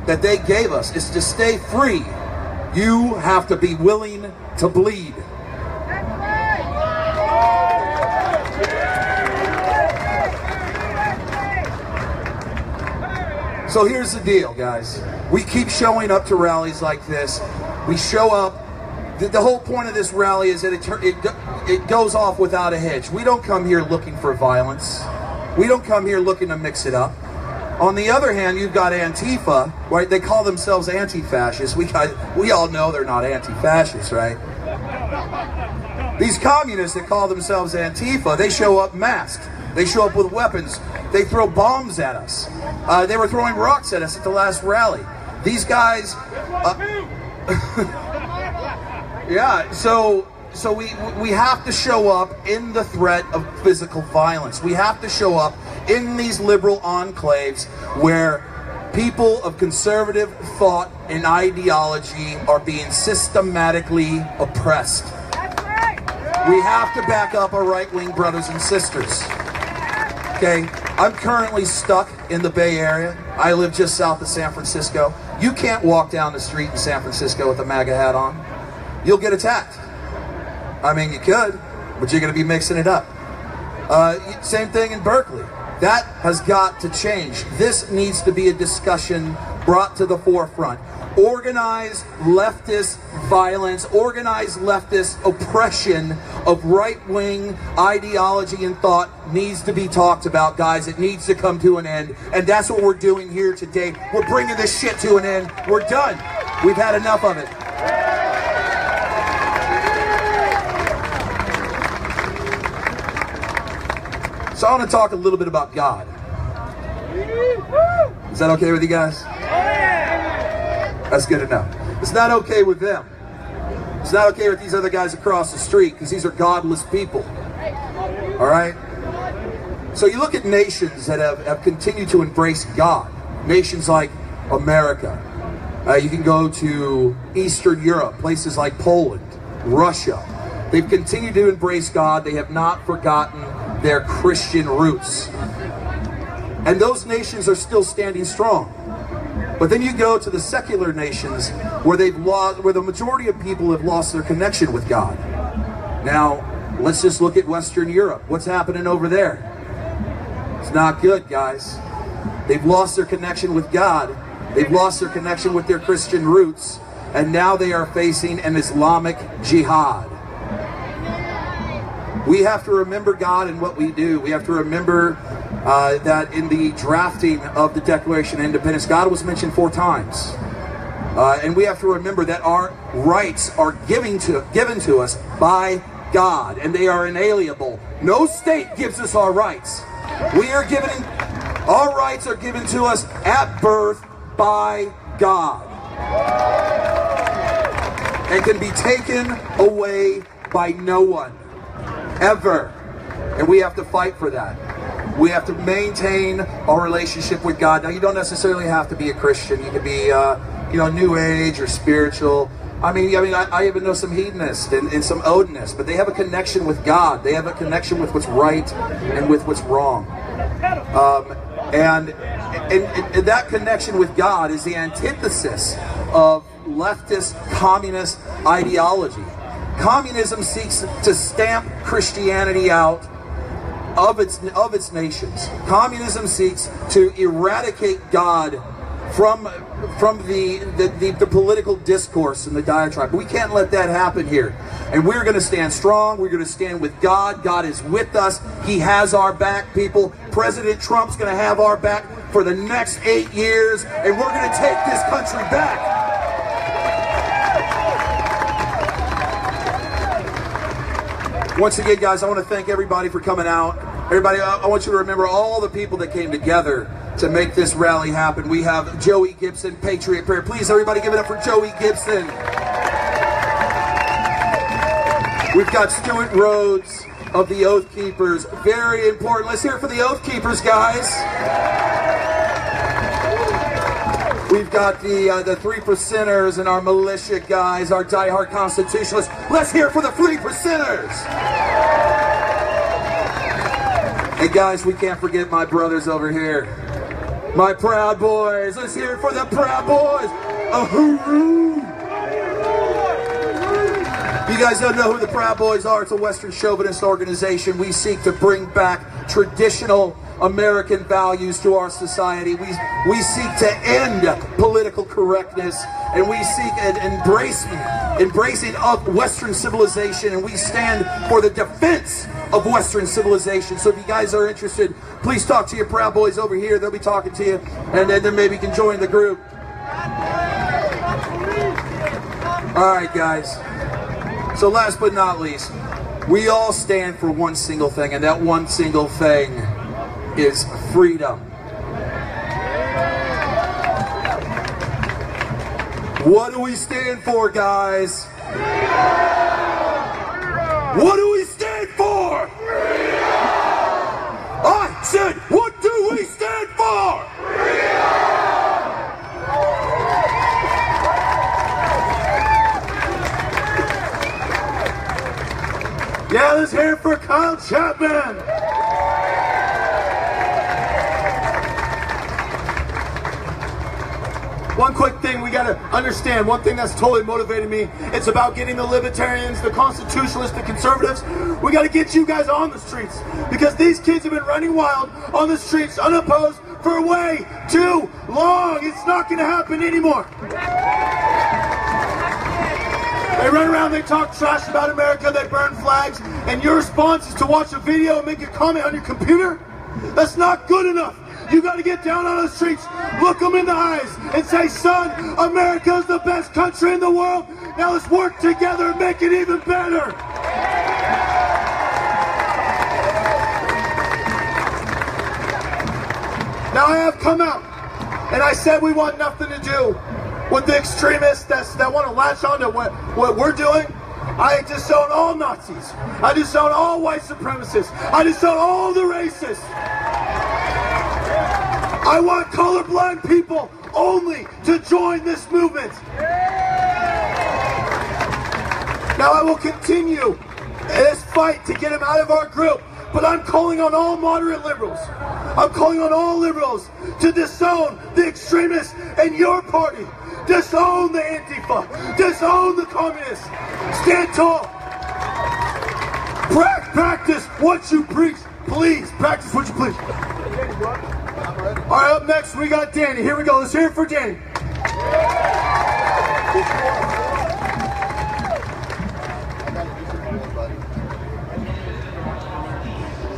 that they gave us is to stay free, you have to be willing to bleed. So here's the deal, guys. We keep showing up to rallies like this. We show up. The whole point of this rally is that it goes off without a hitch. We don't come here looking for violence. We don't come here looking to mix it up. On the other hand, you've got Antifa, right? They call themselves anti-fascists. We all know they're not anti-fascists, right? These communists that call themselves Antifa, they show up masked. They show up with weapons. They throw bombs at us. They were throwing rocks at us at the last rally. These guys... yeah, so we have to show up in the threat of physical violence. We have to show up in these liberal enclaves where people of conservative thought and ideology are being systematically oppressed. We have to back up our right-wing brothers and sisters. Okay, I'm currently stuck in the Bay Area. I live just south of San Francisco. You can't walk down the street in San Francisco with a MAGA hat on. You'll get attacked. I mean, you could, but you're going to be mixing it up. Same thing in Berkeley. That has got to change. This needs to be a discussion brought to the forefront. Organized leftist violence, organized leftist oppression of right-wing ideology and thought needs to be talked about, guys. It needs to come to an end. And that's what we're doing here today. We're bringing this shit to an end. We're done. We've had enough of it. So I want to talk a little bit about God. Is that okay with you guys? That's good enough. It's not okay with them. It's not okay with these other guys across the street, because these are godless people. All right? So you look at nations that have continued to embrace God. Nations like America. You can go to Eastern Europe, places like Poland, Russia. They've continued to embrace God. They have not forgotten their Christian roots. And those nations are still standing strong. But then you go to the secular nations where the majority of people have lost their connection with God. Now, let's just look at Western Europe. What's happening over there? It's not good, guys. They've lost their connection with God. They've lost their connection with their Christian roots. And now they are facing an Islamic jihad. We have to remember God in what we do. We have to remember that in the drafting of the Declaration of Independence, God was mentioned 4 times. And we have to remember that our rights are given to us by God, and they are inalienable. No state gives us our rights. Our rights are given to us at birth by God, and can be taken away by no one, ever. And we have to fight for that. We have to maintain our relationship with God. Now, you don't necessarily have to be a Christian. You can be, New Age or spiritual. I even know some hedonists and some Odinists, but they have a connection with God. They have a connection with what's right and with what's wrong. And that connection with God is the antithesis of leftist communist ideology. Communism seeks to stamp Christianity out of its nations. Communism seeks to eradicate God from the political discourse and the diatribe. But we can't let that happen here. And we're going to stand strong. We're going to stand with God. God is with us. He has our back, people. President Trump's going to have our back for the next 8 years, and we're going to take this country back. Once again, guys, I want to thank everybody for coming out. Everybody, I want you to remember all the people that came together to make this rally happen. We have Joey Gibson, Patriot Prayer. Please, everybody, give it up for Joey Gibson. We've got Stuart Rhodes of the Oath Keepers. Very important. Let's hear it for the Oath Keepers, guys. We've got the 3%ers and our militia guys, our diehard constitutionalists. Let's hear it for the 3%ers. And guys, we can't forget my brothers over here. My Proud Boys. Let's hear it for the Proud Boys. Ahoo! You guys don't know who the Proud Boys are. It's a Western chauvinist organization. We seek to bring back traditional American values to our society. We seek to end political correctness, and we seek an embracing of Western civilization, and we stand for the defense of Western civilization. So if you guys are interested, please talk to your Proud Boys over here. They'll be talking to you, and then maybe you can join the group. All right, guys. So last but not least, we all stand for one single thing, and that one single thing is freedom. What do we stand for, guys? What do we stand for? I said, what do we stand for? Yeah, let's hear it for Kyle Chapman. One quick thing we gotta understand, one thing that's totally motivated me, it's about getting the libertarians, the constitutionalists, the conservatives. We gotta get you guys on the streets, because these kids have been running wild on the streets unopposed for way too long. It's not gonna happen anymore. They run around, they talk trash about America, they burn flags, and your response is to watch a video and make a comment on your computer? That's not good enough. You got to get down on the streets, look them in the eyes, and say, son, America's the best country in the world. Now let's work together and make it even better. Now I have come out, and I said we want nothing to do with the extremists that want to latch on to what we're doing. I disown all Nazis. I disown all white supremacists. I disown all the racists. I want colorblind people only to join this movement. Now I will continue this fight to get them out of our group, but I'm calling on all moderate liberals. I'm calling on all liberals to disown the extremists in your party. Disown the Antifa. Disown the communists. Stand tall. Practice what you preach. Please, practice what you preach. All right, up next we got Danny. Here we go. Let's hear it for Danny.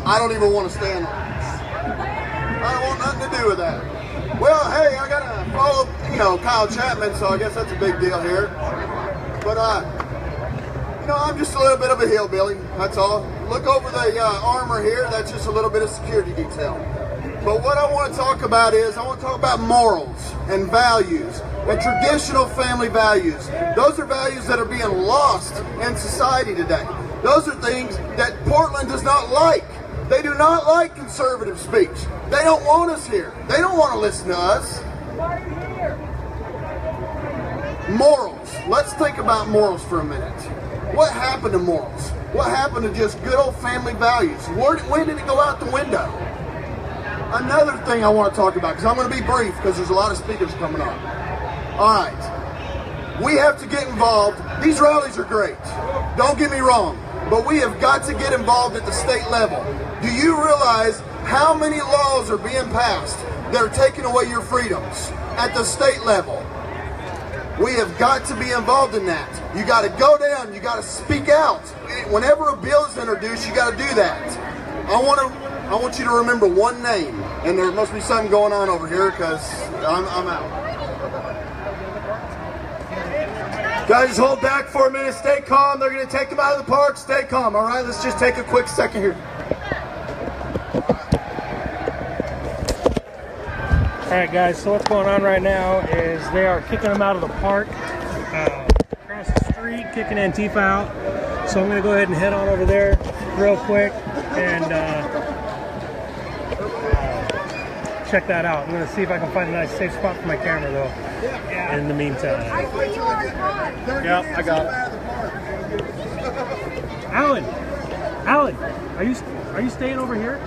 I don't even want to stand on this. I don't want nothing to do with that. Well, hey, I got to follow you know, Kyle Chapman, so I guess that's a big deal here. But, you know, I'm just a little bit of a hillbilly, that's all. Look over the armor here, that's just a little bit of security detail. But what I want to talk about is, I want to talk about morals and values and traditional family values. Those are values that are being lost in society today. Those are things that Portland does not like. They do not like conservative speech. They don't want us here. They don't want to listen to us. Why are you here? Morals. Let's think about morals for a minute. What happened to morals? What happened to just good old family values? When did it go out the window? Another thing I want to talk about, because I'm going to be brief because there's a lot of speakers coming up. All right. We have to get involved. These rallies are great. Don't get me wrong. But we have got to get involved at the state level. Do you realize how many laws are being passed that are taking away your freedoms at the state level? We have got to be involved in that. You got to go down, you got to speak out. Whenever a bill is introduced, you got to do that. I want you to remember one name, and there must be something going on over here because I'm out. Guys, just hold back for a minute, stay calm. They're going to take them out of the park, stay calm, all right? Let's just take a quick second here. All right, guys, so what's going on right now is they are kicking them out of the park, across the street, kicking Antifa out. So I'm going to go ahead and head on over there real quick and check that out. I'm going to see if I can find a nice safe spot for my camera, though, in the meantime. Yep, I got it. Alan, are you staying over here?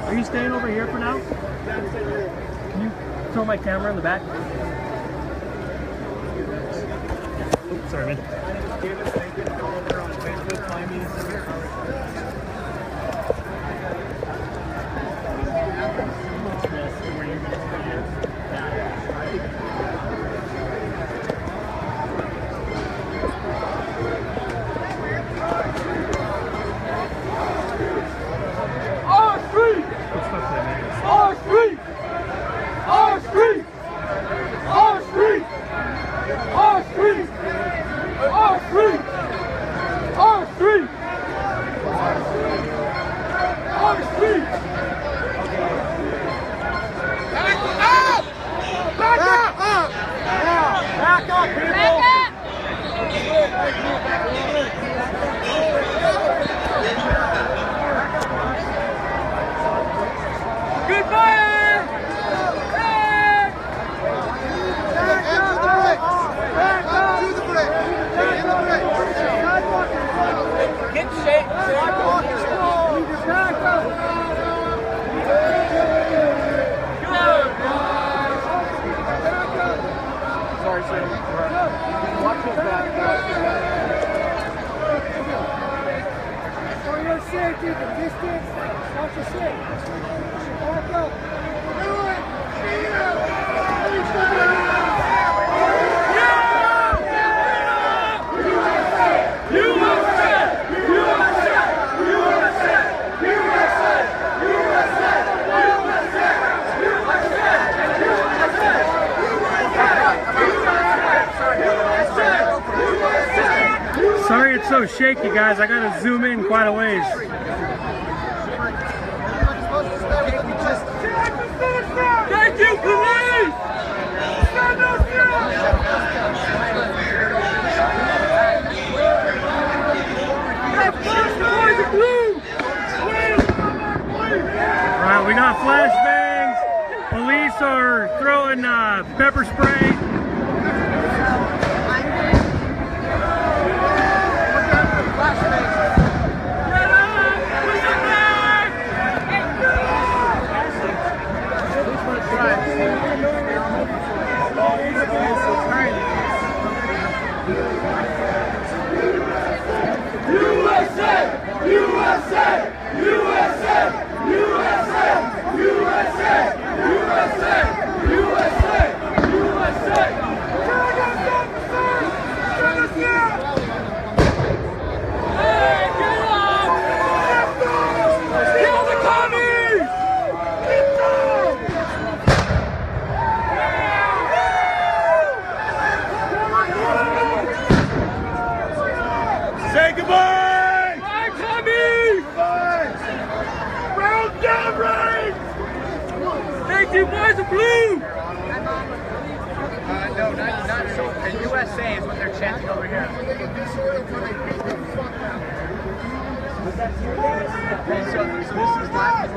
Are you staying over here for now? Can you throw my camera in the back? Oops, sorry, man. Sorry it's so shaky, guys. I gotta zoom in quite a ways. Thank you, police! Stand up here! Alright, we got flashbangs. Police are throwing pepper spray. Goodbye! Bye, Tommy! Goodbye! Round down, right! Thank you, boys of blue! No, not so. The USA is what they're chanting over here. So this is not.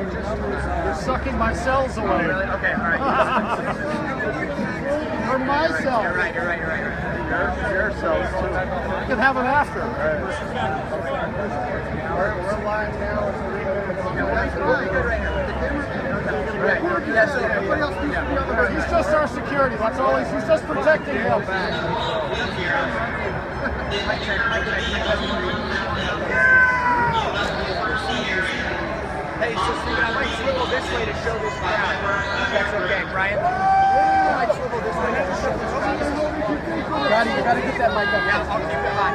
You're sucking my cells away. Oh, really? Okay, all right. Or my cells. You're right. Your cells too. You can have them after. We're live now. That's really good right here. Right. Yeah, so everybody else needs to be on the right. He's just our security. That's all he's just protecting him. Hey, so Steven, I might swivel this way to show this crowd. If that's okay, Brian? I might swivel this way to show this crowd. Brady, you gotta get that mic up. Yeah, I'll keep it high.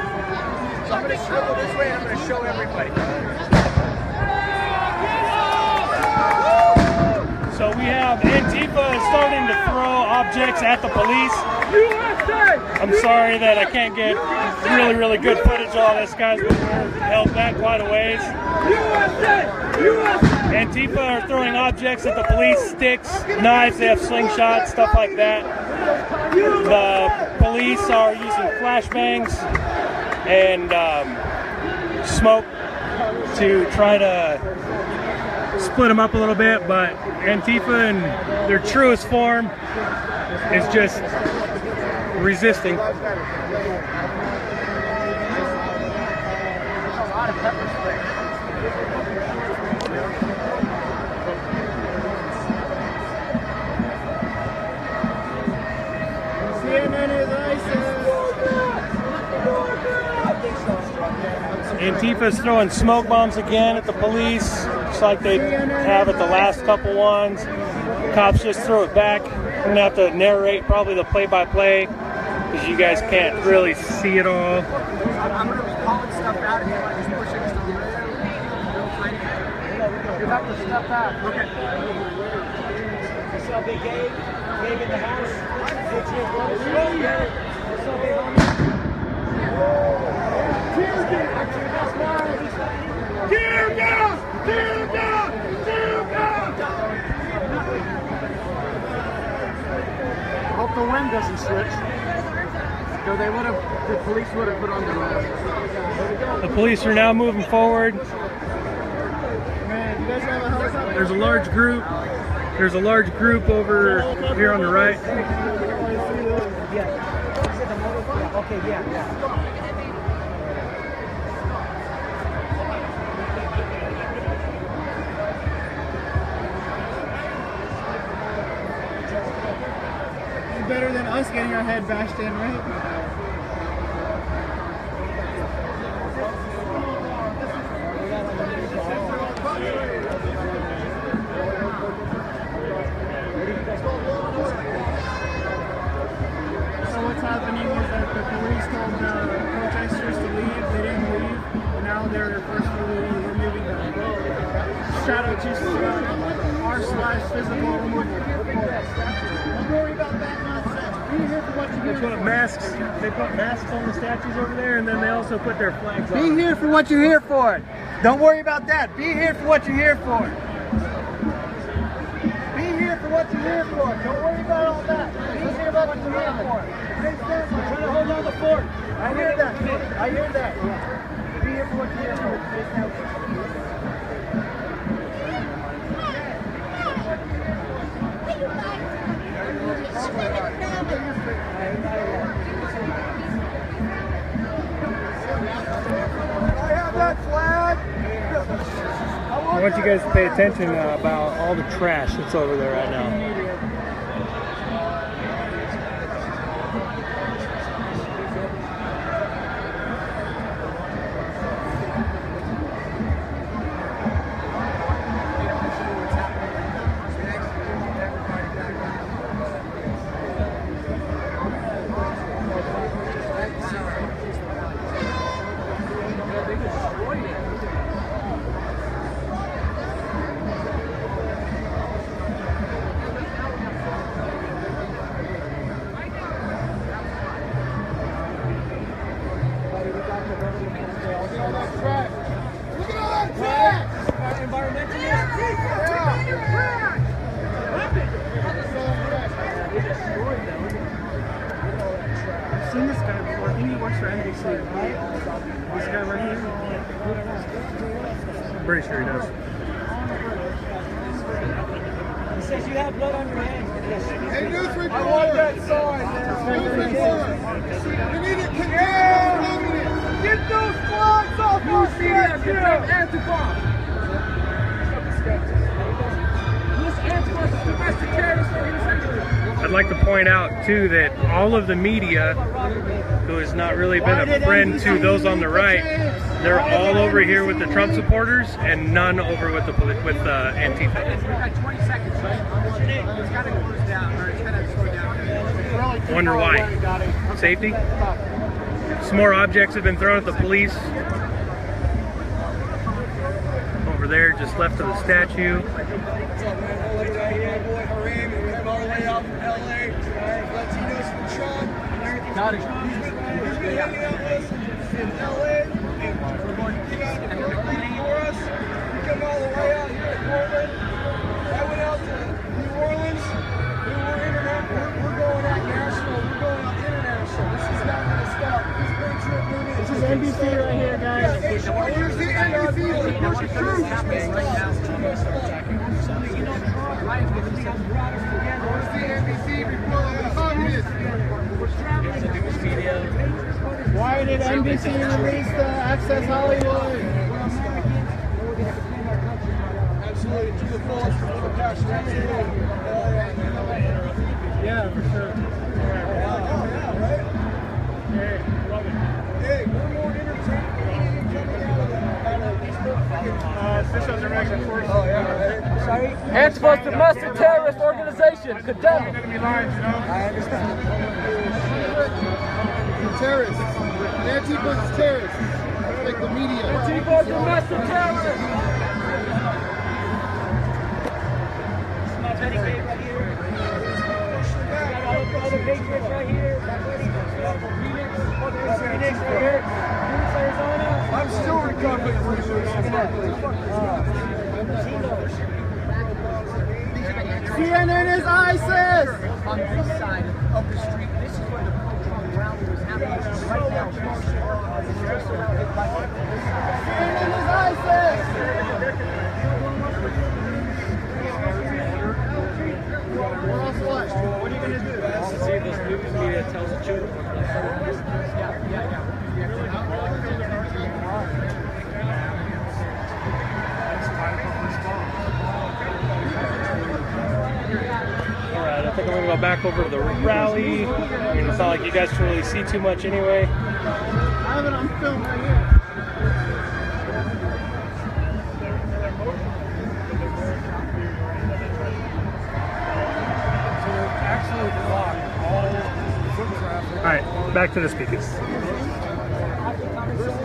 So I'm going to swivel this way and I'm going to show everybody. So we have Antifa starting to throw objects at the police. I'm sorry that I can't get really good footage of all this, guys, but we're held back quite a ways. Antifa are throwing objects at the police, sticks, knives, they have slingshots, stuff like that. The police are using flashbangs and smoke to try to split them up a little bit, but Antifa in their truest form is just resisting. Antifa's throwing smoke bombs again at the police, just like they have at the last couple ones. Cops just throw it back. I'm gonna have to narrate probably the play-by-play because you guys can't really see it all. I'm going to be calling stuff out if you want to just push it just a little bit. You have to step back. Okay. What's up, Big Gabe? Gabe in the house. What's up, Big homie? Tear down! Tear down! Tear down! I hope the wind doesn't switch. So the police would have put on their mask. The police are now moving forward. There's a large group. There's a large group over here on the right. Okay, yeah. Better than us getting our head bashed in, right? So what's happening is that the police told the protesters to leave, they didn't leave, and now they're forcefully removing them. Shadow just r/physical removal. Don't worry about that nonsense. Be here for what you're here for. They put masks on the statues over there, and then they also put their flags on. Be here for what you're here for. Don't worry about that. Be here for what you're here for. Be here for what you're here for. Don't worry about all that. Be here for what you're here for. We're trying to hold down the fort. I hear that. I hear that. Be here for what you're here for. I want you guys to pay attention about all the trash that's over there right now. see. This guy right here? I'm pretty sure he does. He says you have blood on your hands. Hey, news report! I want that sign, man. We need to condemn. Get those flags off our shit! Antifa! This Antifa is a domestic terrorist organization. I'd like to point out, too, that all of the media, who has not really been a friend to those on the right, they're all over here with the Trump supporters and none over with Antifa. We got 20 seconds, right? It's got to close down, or it's got to slow down. Wonder why. Safety? Some more objects have been thrown at the police. Over there, just left of the statue. This is NBC right here, guys. Where's the NBC? Where's the truth? Where's the NBC report on the communists? Why did NBC release the Access Hollywood? Absolutely, to the fullest, for the passion. Yeah, for sure. Hey, we're more entertaining coming out of This shows reaction first. Oh, yeah, right. Sorry? Antifa's domestic terrorist organization. Condemn it. I understand. Terrorists. Antifa's terrorists. Like the media. Antifa's domestic terrorists. Betty Kate right here. Got all the other patriots right here. Phoenix right here. Phoenix, Arizona. I'm still recovering from CNN is ISIS! On this side of the street, this is where the cultural rally was happening right now. CNN is ISIS! What are you going to do? See if this news media tells the truth. Alright, I think I'm going to go back over to the rally. I mean, it's not like you guys can really see too much anyway. I have it on film right here. Alright, back to the speakers.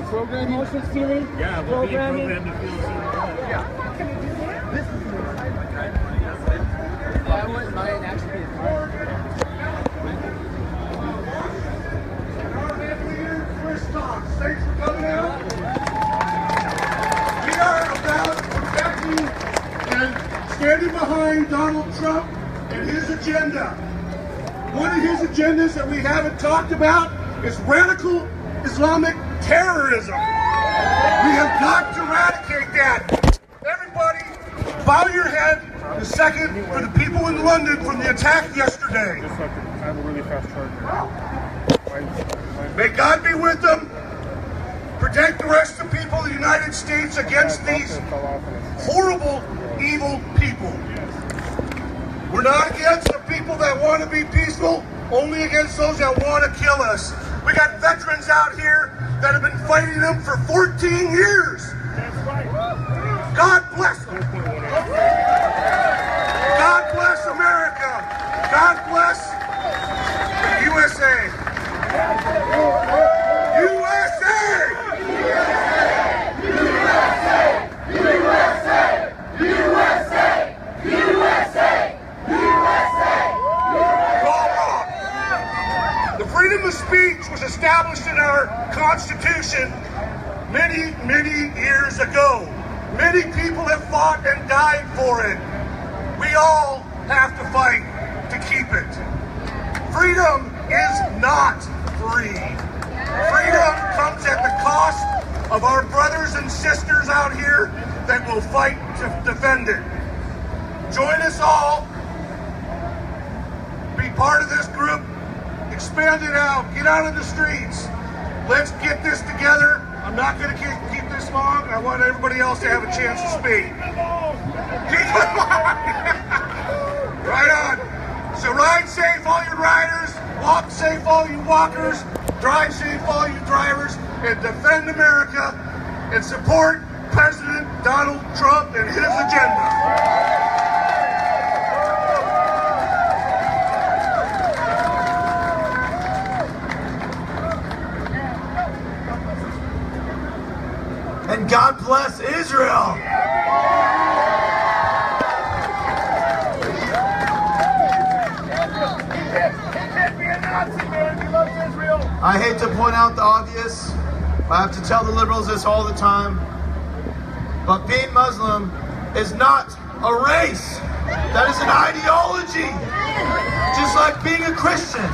Program motion stealing? Yeah, we'll be programmed to feel I wouldn't mind actually. Thanks for coming out. We are about protecting and standing behind Donald Trump and his agenda. One of his agendas that we haven't talked about is radical Islamic terrorism. We have got to eradicate that. Everybody, bow your head a second for the people in London from the attack yesterday. I have a really fast charger. May God be with them. Protect the rest of the people of the United States against these horrible, evil people. We're not against the people that want to be peaceful, only against those that want to kill us. We got veterans out here that have been fighting them for 14 years. God bless them. God bless America. God bless the USA. USA! USA! USA! USA! USA! The freedom of speech was established in our Constitution many, many years ago. Many people have fought and died for it. We all have to fight to keep it. Freedom is not free. Freedom comes at the cost of our brothers and sisters out here that will fight to defend it. Join us all. Be part of this group. Expand it out. Get out in the streets. Let's get this together. I'm not going to keep this long. I want everybody else to have a chance to speak. Keep it long. Right on. So ride safe, all you riders. Walk safe, all you walkers. Drive safe, all you drivers. And defend America and support President Donald Trump and his agenda. And God bless Israel. I hate to point out the obvious. I have to tell the liberals this all the time. But being Muslim is not a race. That is an ideology. Just like being a Christian.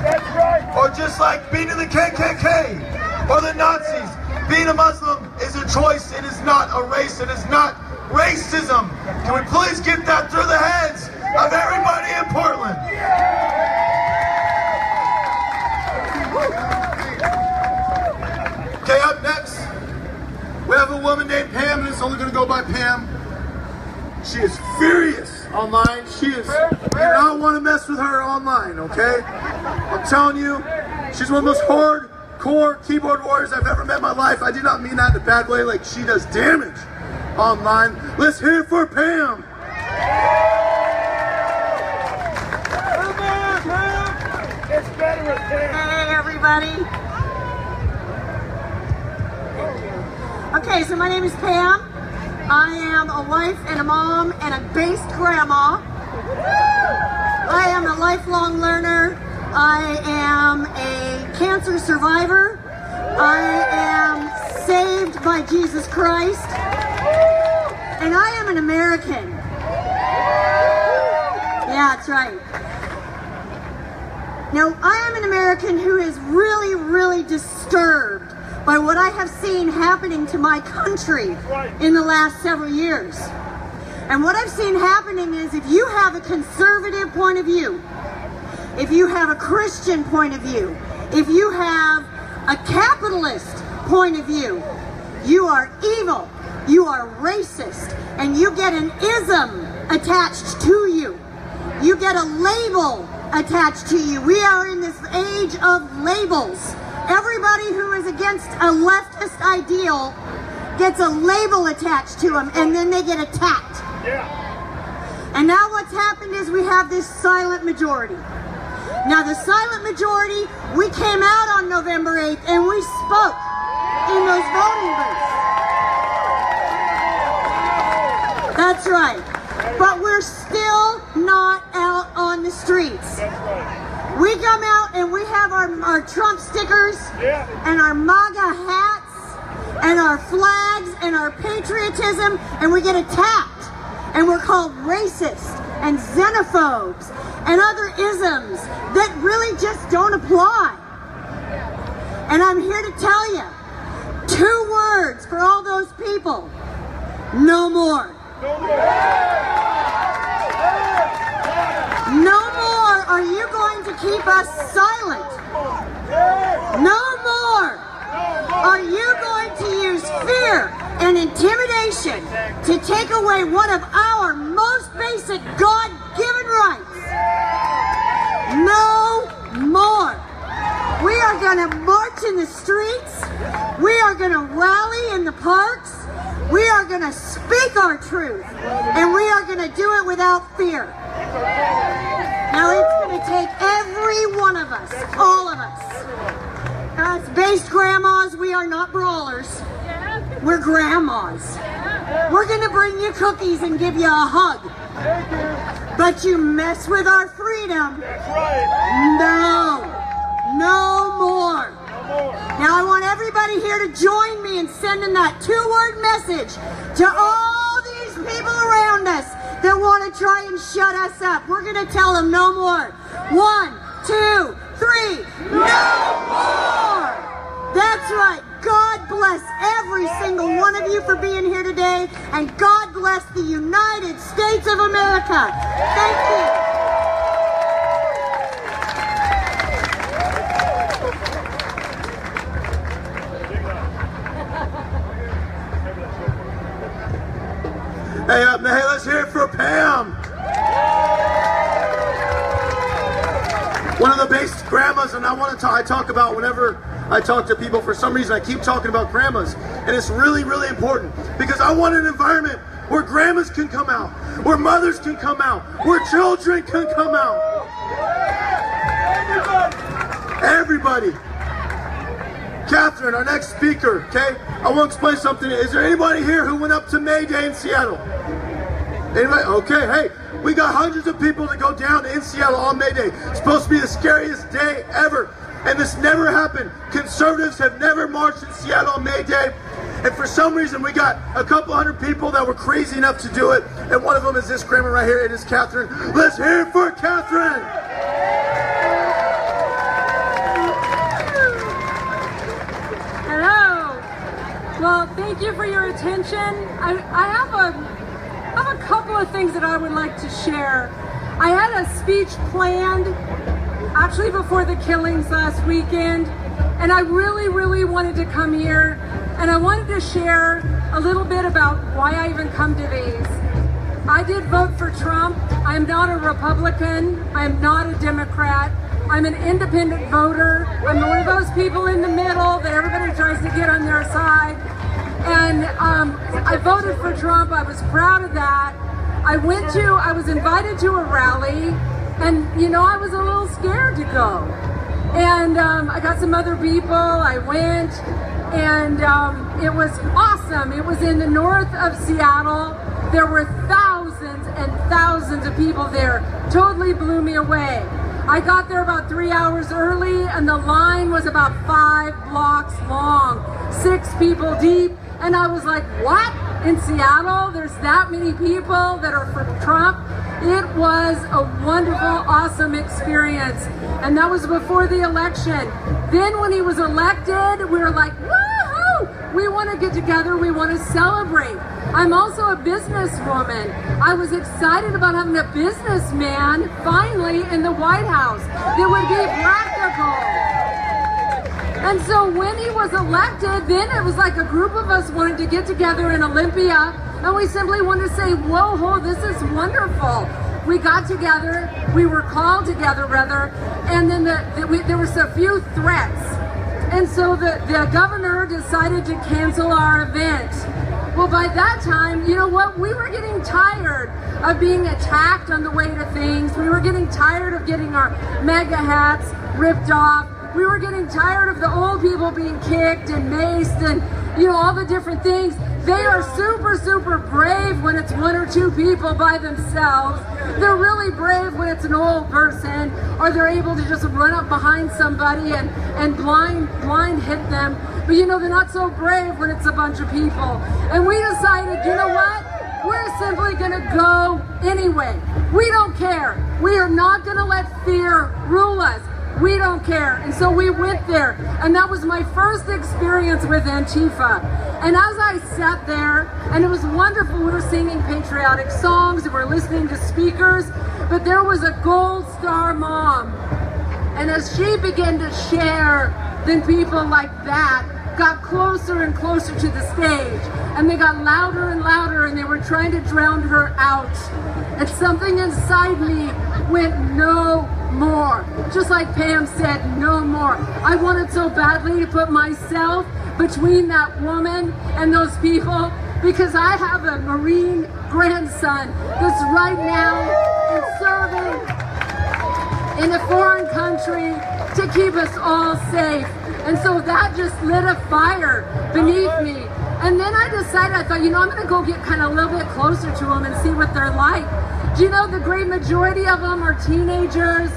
Or just like being in the KKK. Or the Nazis. Being a Muslim is a choice. It is not a race. It is not racism. Can we please get that through the heads of everybody in Portland? Okay, up next, we have a woman named Pam, and it's only going to go by Pam. She is furious online. You don't want to mess with her online, okay? I'm telling you, she's one of the most hardcore keyboard warriors I've ever met in my life. I do not mean that in a bad way, like she does damage online. Let's hear it for Pam. It's better with Pam. Hey, everybody. Okay, so my name is Pam. I am a wife and a mom and a based grandma. I am a lifelong learner. I am a cancer survivor. I am saved by Jesus Christ. And I am an American. Yeah, that's right. Now, I am an American who is really, really disturbed by what I have seen happening to my country in the last several years. And what I've seen happening is if you have a conservative point of view, if you have a Christian point of view, if you have a capitalist point of view, you are evil, you are racist, and you get an ism attached to you. You get a label attached to you. We are in this age of labels. Everybody who is against a leftist ideal gets a label attached to them, and then they get attacked. Yeah. And now what's happened is we have this silent majority. Now the silent majority, we came out on November 8th and we spoke in those voting booths. That's right. But we're still not out on the streets. We come out and we have our Trump stickers and our MAGA hats and our flags and our patriotism, and we get attacked. And we're called racist and xenophobes and other isms that really just don't apply. And I'm here to tell you 2 words for all those people. No more. No more are you going to keep us silent. No more are you going to use fear and intimidation to take away one of our most basic God-given rights. No more. We are going to march in the streets. We are going to rally in the parks. We are going to speak our truth, and we are going to do it without fear. Now it's going to take every one of us, all of us. As based grandmas, we are not brawlers. We're grandmas. We're going to bring you cookies and give you a hug. But you mess with our freedom. No more. Now I want everybody here to join me in sending that 2-word message to all these people around us that want to try and shut us up. We're going to tell them no more. 1, 2, 3. No more! That's right. God bless every single one of you for being here today, and God bless the United States of America. Thank you. Hey, let's hear it for Pam. One of the best grandmas, and I talk about whenever I talk to people, for some reason I keep talking about grandmas, and it's really, really important because I want an environment where grandmas can come out, where mothers can come out, where children can come out. Everybody. Catherine, our next speaker, okay? I want to explain something. Is there anybody here who went up to May Day in Seattle? Anybody? Okay, hey, we got hundreds of people to go down in Seattle on May Day. It's supposed to be the scariest day ever, and this never happened. Conservatives have never marched in Seattle on May Day, and for some reason we got a couple hundred people that were crazy enough to do it, and one of them is this grandma right here. It is Catherine. Let's hear it for Catherine. Well, thank you for your attention. I have a couple of things that I would like to share. I had a speech planned actually before the killings last weekend, and I really, really wanted to come here, and I wanted to share a little bit about why I even come to these. I did vote for Trump. I am not a Republican. I am not a Democrat. I'm an independent voter. I'm one of those people in the middle that everybody tries to get on their side. And I voted for Trump. I was proud of that. I was invited to a rally, and you know, I was a little scared to go. And I got some other people. I went, and it was awesome. It was in the north of Seattle. There were thousands and thousands of people there. Totally blew me away. I got there about 3 hours early, and the line was about 5 blocks long, 6 people deep, and I was like, what? In Seattle, there's that many people that are for Trump? It was a wonderful, awesome experience, and that was before the election. Then when he was elected, we were like, woohoo! We want to get together, we want to celebrate. I'm also a businesswoman. I was excited about having a businessman finally in the White House that would be practical. And so when he was elected, then it was like a group of us wanted to get together in Olympia, and we simply wanted to say, whoa, this is wonderful. We got together, we were called together rather, and then there was a few threats. And so the governor decided to cancel our event. Well, by that time, you know what? We were getting tired of being attacked on the way to things. We were getting tired of getting our MAGA hats ripped off. We were getting tired of the old people being kicked and maced and, you know, all the different things. They are super, super brave when it's 1 or 2 people by themselves. They're really brave when it's an old person, or they're able to just run up behind somebody and blind hit them. But you know, they're not so brave when it's a bunch of people. And we decided, you know what? We're simply gonna go anyway. We don't care. We are not gonna let fear rule us. We don't care. And so we went there, and that was my first experience with Antifa. And as I sat there, and it was wonderful, we were singing patriotic songs, and we're listening to speakers, but there was a Gold Star mom. And as she began to share, then people like that got closer and closer to the stage, and they got louder and louder, and they were trying to drown her out. And something inside me went, no more. Just like Pam said, no more. I wanted so badly to put myself between that woman and those people, because I have a Marine grandson that's right now serving in a foreign country to keep us all safe. And so that just lit a fire beneath me. And then I decided, I thought, you know, I'm gonna go get kind of a little bit closer to them and see what they're like. Do you know the great majority of them are teenagers?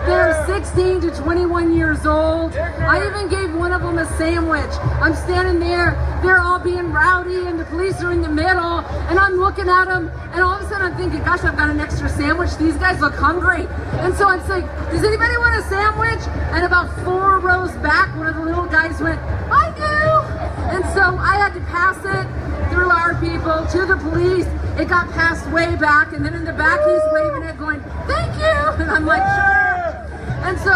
They're 16 to 21 years old. I even gave one of them a sandwich. I'm standing there, they're all being rowdy, and the police are in the middle, and I'm looking at them, and all of a sudden I'm thinking, gosh, I've got an extra sandwich. These guys look hungry. And so it's like, does anybody want a sandwich? And about 4 rows back, one of the little guys went, I do. And so I had to pass it through our people to the police. It got passed way back, and then in the back he's waving it going, thank you. And I'm like, sure. And so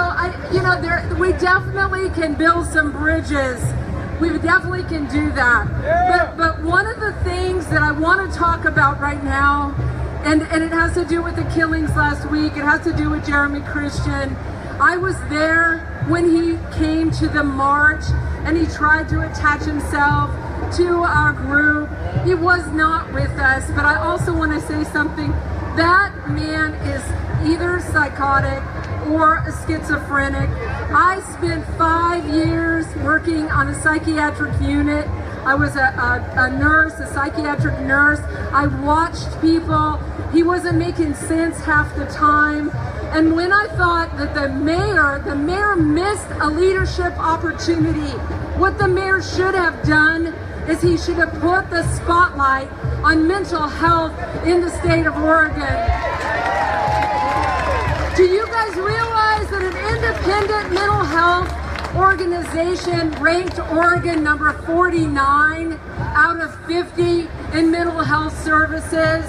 we definitely can build some bridges. We definitely can do that. But one of the things that I want to talk about right now, and it has to do with the killings last week, it has to do with Jeremy Christian. I was there when he came to the march and he tried to attach himself to our group. He was not with us, but I also want to say something. That man is either psychotic or a schizophrenic. I spent 5 years working on a psychiatric unit. I was a nurse, a psychiatric nurse. I watched people. He wasn't making sense half the time. And when I thought that the mayor missed a leadership opportunity, what the mayor should have done is he should have put the spotlight on mental health in the state of Oregon. Do you guys realize that an independent mental health organization ranked Oregon number 49 out of 50 in mental health services?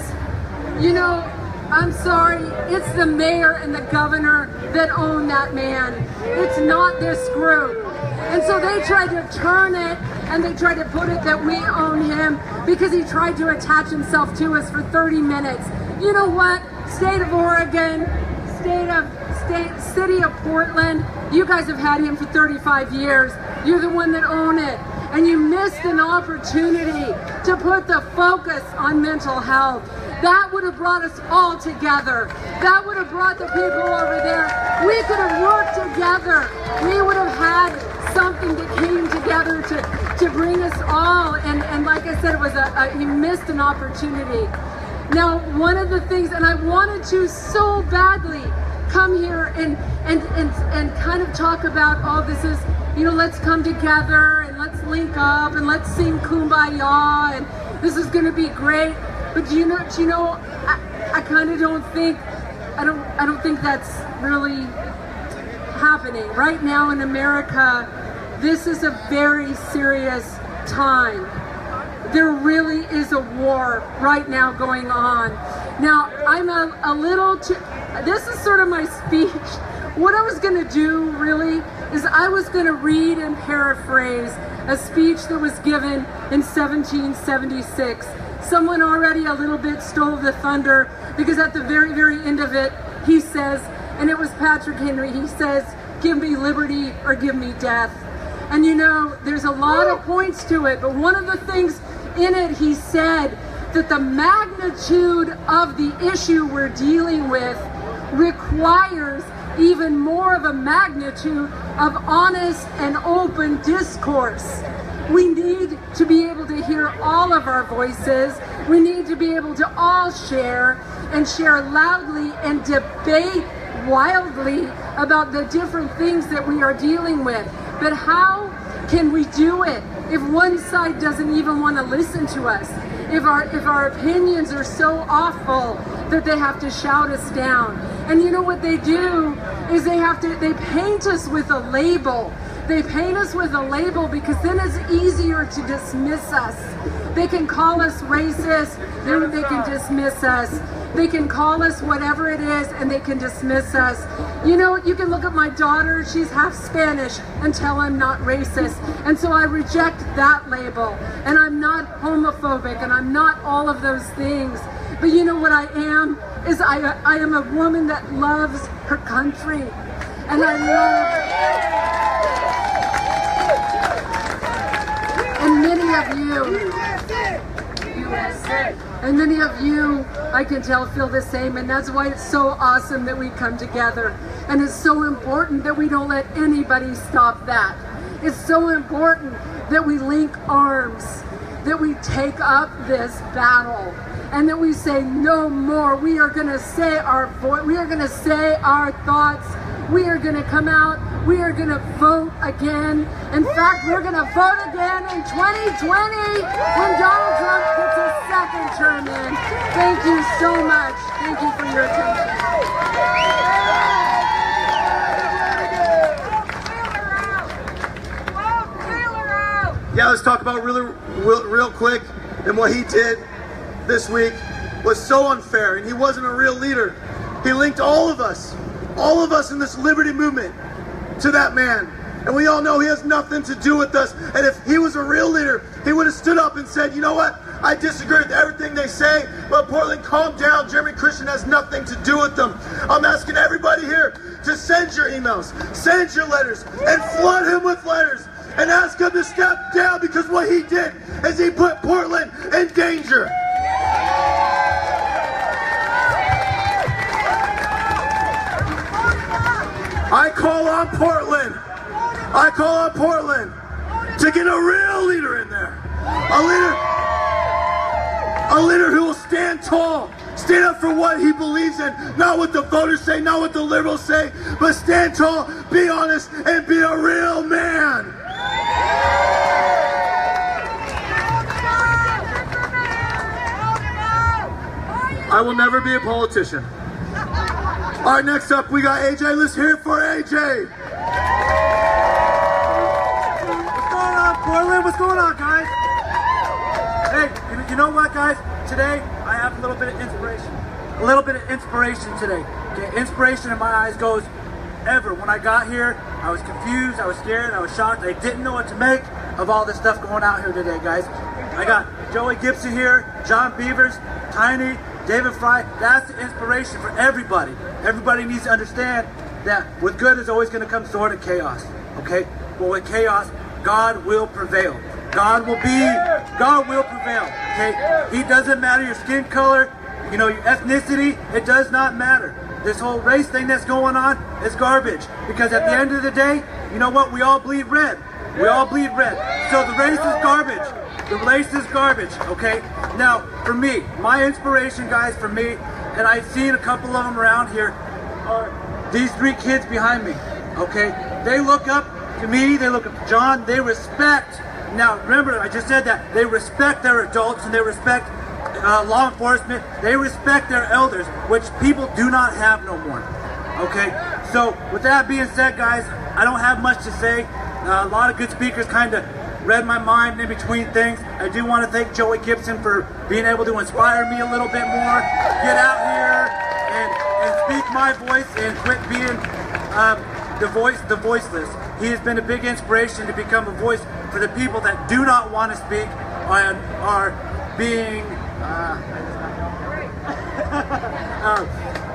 You know, I'm sorry, it's the mayor and the governor that own that man. It's not this group. And so they tried to turn it and they tried to put it that we own him because he tried to attach himself to us for 30 minutes. You know what? State of Oregon, city of Portland, you guys have had him for 35 years. You're the one that own it. And you missed an opportunity to put the focus on mental health. That would have brought us all together. That would have brought the people over there. We could have worked together. We would have had something that came together to bring us all. And like I said, it was he missed an opportunity. Now, one of the things, and I wanted to so badly come here and kind of talk about all this is, you know, let's come together and let's link up and let's sing Kumbaya and this is going to be great. But do you know, I kind of don't think, I don't think that's really happening. Right now in America, this is a very serious time. There really is a war right now going on. Now, I'm a little too, this is sort of my speech. What I was gonna do really is I was gonna read and paraphrase a speech that was given in 1776. Someone already a little bit stole the thunder because at the very, very end of it, he says, and it was Patrick Henry, he says, give me liberty or give me death. And you know, there's a lot of points to it, but one of the things in it, he said that the magnitude of the issue we're dealing with requires even more of a magnitude of honest and open discourse. We need to be able to hear all of our voices. We need to be able to all share and share loudly and debate wildly about the different things that we are dealing with. But how can we do it if one side doesn't even want to listen to us? If our opinions are so awful that they have to shout us down. And you know what they do is they paint us with a label. They paint us with a label because then it's easier to dismiss us. They can call us racist, then they can dismiss us. They can call us whatever it is and they can dismiss us. You know, you can look at my daughter, she's half Spanish, and tell I'm not racist. And so I reject that label. And I'm not homophobic and I'm not all of those things. But you know what I am? Is I am a woman that loves her country. And I love... And many of you, and many of you, I can tell, feel the same, and that's why it's so awesome that we come together. And it's so important that we don't let anybody stop that. It's so important that we link arms, that we take up this battle, and that we say no more. We are going to say our voice, we are going to say our thoughts, we are going to come out we are going to vote again. In fact, we're going to vote again in 2020 when Donald Trump gets his second term in. Thank you so much. Thank you for your attention. Yeah, let's talk about real quick. And what he did this week was so unfair, and he wasn't a real leader. He linked all of us in this liberty movement to that man. And we all know he has nothing to do with us. And if he was a real leader, he would have stood up and said, you know what? I disagree with everything they say, but Portland, calm down. Jeremy Christian has nothing to do with them. I'm asking everybody here to send your emails, send your letters, and flood him with letters. And ask him to step down, because what he did is he put Portland in danger. I call on Portland to get a real leader in there. A leader who will stand tall, stand up for what he believes in, not what the voters say, not what the liberals say, but stand tall, be honest, and be a real man. I will never be a politician. All right, next up, we got AJ. Let's hear it for AJ. What's going on, Portland? What's going on, guys? Hey, you know what, guys? Today, I have a little bit of inspiration. A little bit of inspiration today. Okay, inspiration in my eyes goes ever. When I got here, I was confused, I was scared, I was shocked. I didn't know what to make of all this stuff going out here today, guys. I got Joey Gibson here, John Beavers, Tiny, David Fry. That's the inspiration for everybody. Everybody needs to understand that with good is always going to come sword and chaos, okay? But with chaos, God will prevail. God will prevail, okay? It doesn't matter your skin color, you know, your ethnicity, it does not matter. This whole race thing that's going on is garbage. Because at the end of the day, you know what? We all bleed red. We all bleed red. So the race is garbage. The race is garbage, okay? Now, for me, my inspiration, guys, for me, and I've seen a couple of them around here, are these three kids behind me, okay? They look up to me, they look up to John, they respect. Now, remember, I just said that. They respect their adults and they respect law enforcement. They respect their elders, which people do not have no more, okay? So, with that being said, guys, I don't have much to say. A lot of good speakers kind of read my mind in between things. I do want to thank Joey Gibson for being able to inspire me a little bit more. Get out here and speak my voice and quit being the voiceless. He has been a big inspiration to become a voice for the people that do not want to speak and are being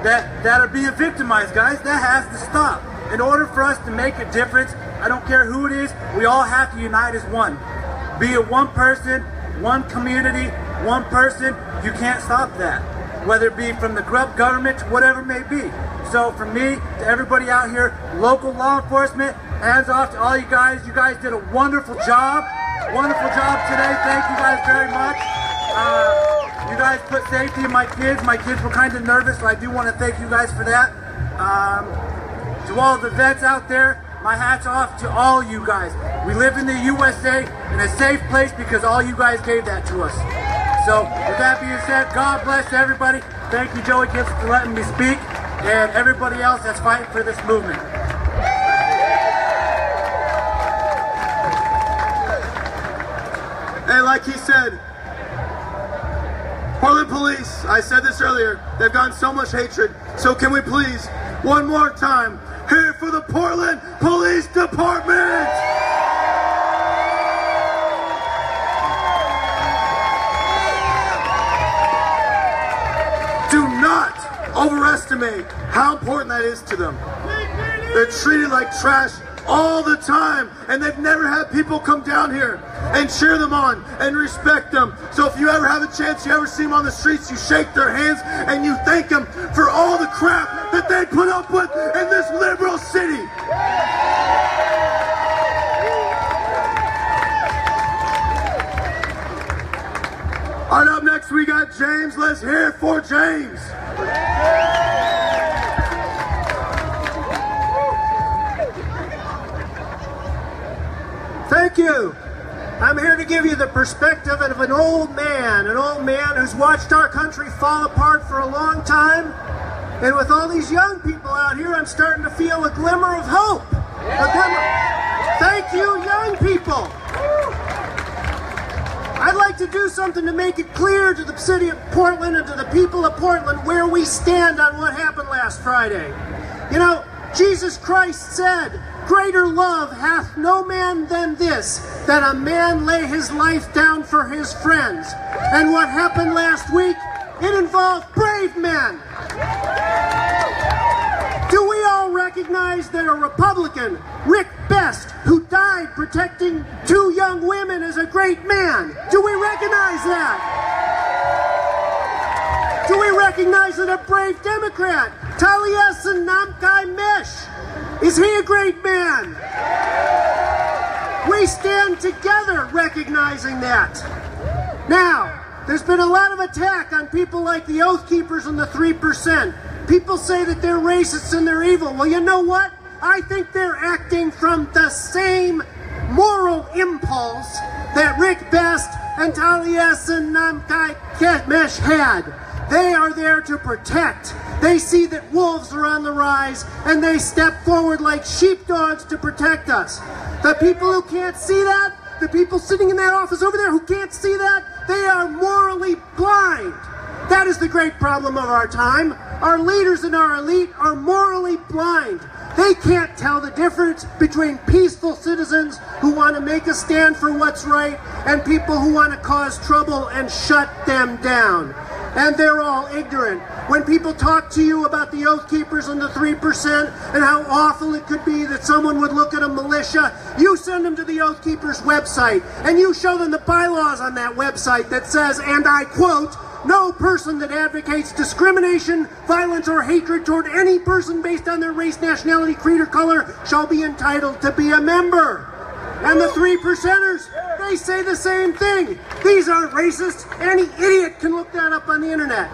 that are being victimized, guys. That has to stop. In order for us to make a difference, I don't care who it is, we all have to unite as one. Be it one person, one community, one person, you can't stop that. Whether it be from the corrupt government to whatever it may be. So for me, to everybody out here, local law enforcement, hands off to all you guys. You guys did a wonderful job. Wonderful job today. Thank you guys very much. You guys put safety in my kids. My kids were kind of nervous, so I do want to thank you guys for that. To all the vets out there, my hat's off to all you guys. We live in the USA in a safe place because all you guys gave that to us. So with that being said, God bless everybody. Thank you, Joey Gibson, for letting me speak, and everybody else that's fighting for this movement. And like he said, Portland police, I said this earlier, they've gotten so much hatred. So can we please, one more time, hear for the Portland Police Department! Do not overestimate how important that is to them. They're treated like trash all the time, and they've never had people come down here and cheer them on and respect them. So if you ever have a chance, you ever see them on the streets, you shake their hands and you thank them for all the crap that they put up with in this liberal city. All right, up next we got James. Let's hear it for James. Thank you. I'm here to give you the perspective of an old man who's watched our country fall apart for a long time. And with all these young people out here, I'm starting to feel a glimmer of hope. A glimmer. Thank you, young people. I'd like to do something to make it clear to the city of Portland and to the people of Portland where we stand on what happened last Friday. You know, Jesus Christ said, "Greater love hath no man than this, that a man lay his life down for his friends." And what happened last week, it involved brave men. Do we all recognize that a Republican, Rick Best, who died protecting 2 young women, is a great man? Do we recognize that? Do we recognize that a brave Democrat, Taliesin Namkai-Mesh, is he a great man? We stand together recognizing that. Now, there's been a lot of attack on people like the Oath Keepers and the 3%. People say that they're racists and they're evil. Well, you know what? I think they're acting from the same moral impulse that Rick Best and Taliesin Namkai-Mesh had. They are there to protect. They see that wolves are on the rise, and they step forward like sheepdogs to protect us. The people who can't see that, the people sitting in that office over there who can't see that, they are morally blind. That is the great problem of our time. Our leaders and our elite are morally blind. They can't tell the difference between peaceful citizens who want to make a stand for what's right and people who want to cause trouble and shut them down. And they're all ignorant. When people talk to you about the Oath Keepers and the 3% and how awful it could be that someone would look at a militia, you send them to the Oath Keepers website and you show them the bylaws on that website that says, and I quote, "No person that advocates discrimination, violence, or hatred toward any person based on their race, nationality, creed, or color shall be entitled to be a member." And the 3%ers, they say the same thing. These aren't racist. Any idiot can look that up on the internet.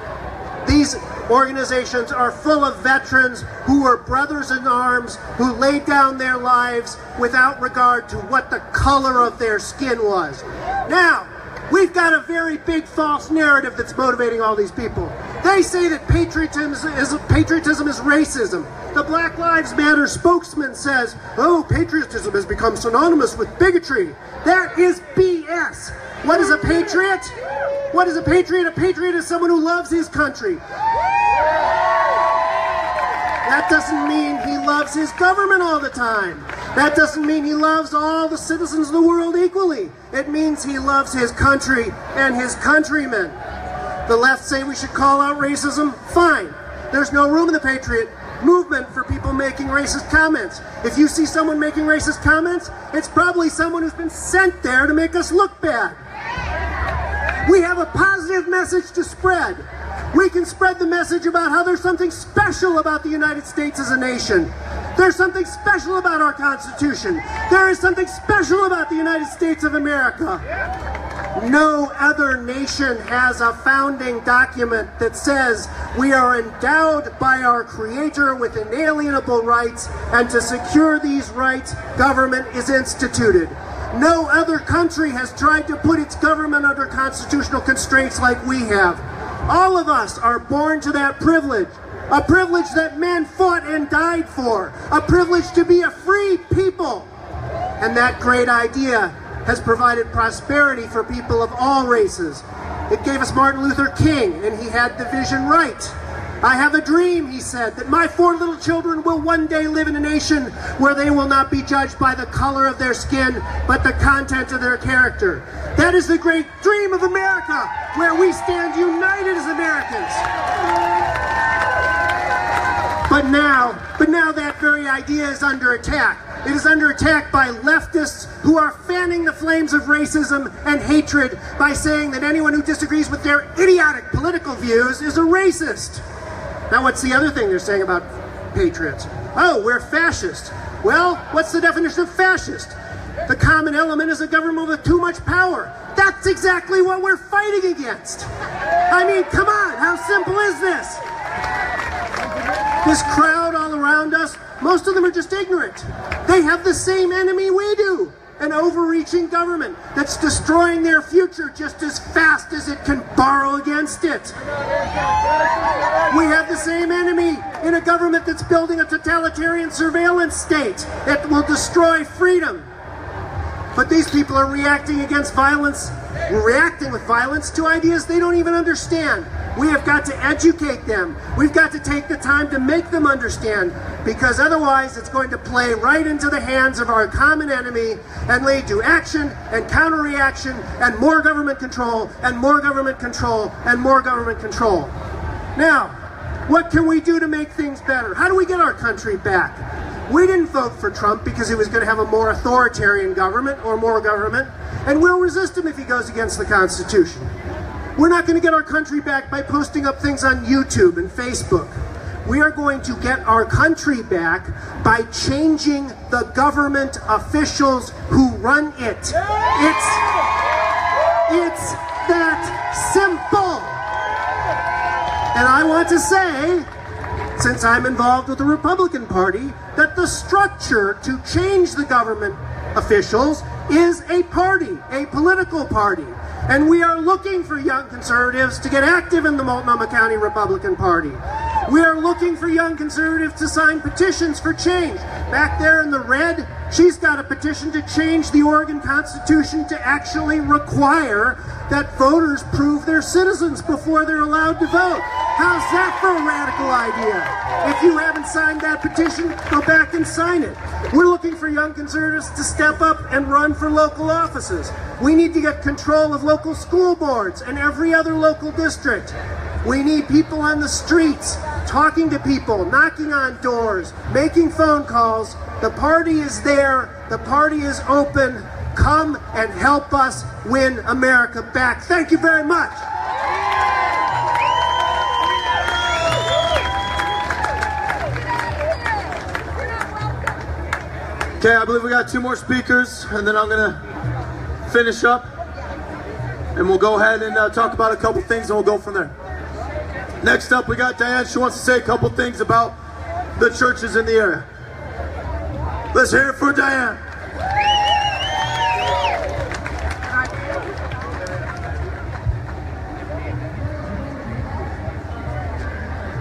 These organizations are full of veterans who were brothers in arms, who laid down their lives without regard to what the color of their skin was. Now, we've got a very big false narrative that's motivating all these people. They say that patriotism is racism. The Black Lives Matter spokesman says, "Oh, patriotism has become synonymous with bigotry." That is BS. What is a patriot? What is a patriot? A patriot is someone who loves his country. That doesn't mean he loves his government all the time. That doesn't mean he loves all the citizens of the world equally. It means he loves his country and his countrymen. The left say we should call out racism. Fine. There's no room in the patriot movement for people making racist comments. If you see someone making racist comments, it's probably someone who's been sent there to make us look bad. We have a positive message to spread. We can spread the message about how there's something special about the United States as a nation. There's something special about our Constitution. There is something special about the United States of America. No other nation has a founding document that says we are endowed by our Creator with inalienable rights, and to secure these rights, government is instituted. No other country has tried to put its government under constitutional constraints like we have. All of us are born to that privilege. A privilege that men fought and died for. A privilege to be a free people. And that great idea has provided prosperity for people of all races. It gave us Martin Luther King, and he had the vision right. "I have a dream," he said, "that my 4 little children will one day live in a nation where they will not be judged by the color of their skin, but the content of their character." That is the great dream of America, where we stand united as Americans. But now that very idea is under attack. It is under attack by leftists who are fanning the flames of racism and hatred by saying that anyone who disagrees with their idiotic political views is a racist. Now, what's the other thing they're saying about patriots? Oh, we're fascist. Well, what's the definition of fascist? The common element is a government with too much power. That's exactly what we're fighting against. I mean, come on, how simple is this? This crowd all around us, most of them are just ignorant. They have the same enemy we do. an overreaching government that's destroying their future just as fast as it can borrow against it. We have the same enemy in a government that's building a totalitarian surveillance state that will destroy freedom. But these people are reacting against violence, reacting with violence to ideas they don't even understand. We have got to educate them. We've got to take the time to make them understand, because otherwise it's going to play right into the hands of our common enemy and lead to action and counter-reaction and more government control and more government control and more government control. Now, what can we do to make things better? How do we get our country back? We didn't vote for Trump because he was going to have a more authoritarian government or more government, and we'll resist him if he goes against the Constitution. We're not going to get our country back by posting up things on YouTube and Facebook. We are going to get our country back by changing the government officials who run it. It's that simple. And I want to say, since I'm involved with the Republican Party, that the structure to change the government officials is a party, a political party. And we are looking for young conservatives to get active in the Multnomah County Republican Party. We are looking for young conservatives to sign petitions for change. Back there in the red, she's got a petition to change the Oregon Constitution to actually require that voters prove they're citizens before they're allowed to vote. How's that for a radical idea? If you haven't signed that petition, go back and sign it. We're looking for young conservatives to step up and run for local offices. We need to get control of local school boards and every other local district. We need people on the streets, talking to people, knocking on doors, making phone calls. The party is there. The party is open. Come and help us win America back. Thank you very much. Okay, I believe we got 2 more speakers, and then I'm gonna finish up, and we'll go ahead and talk about a couple things, and we'll go from there. Next up, we got Diane. She wants to say a couple things about the churches in the area. Let's hear it for Diane.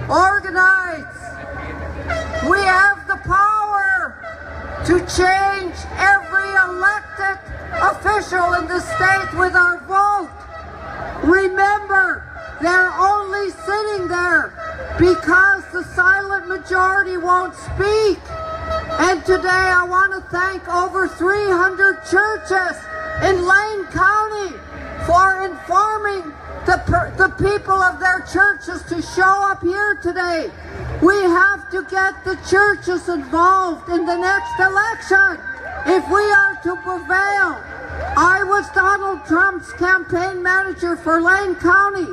Organize. We have the power to change every elected official in the state with our vote. Remember, they're only sitting there because the silent majority won't speak. And today I want to thank over 300 churches in Lane County for informing the people of their churches to show up here today. We have to get the churches involved in the next election if we are to prevail. I was Donald Trump's campaign manager for Lane County,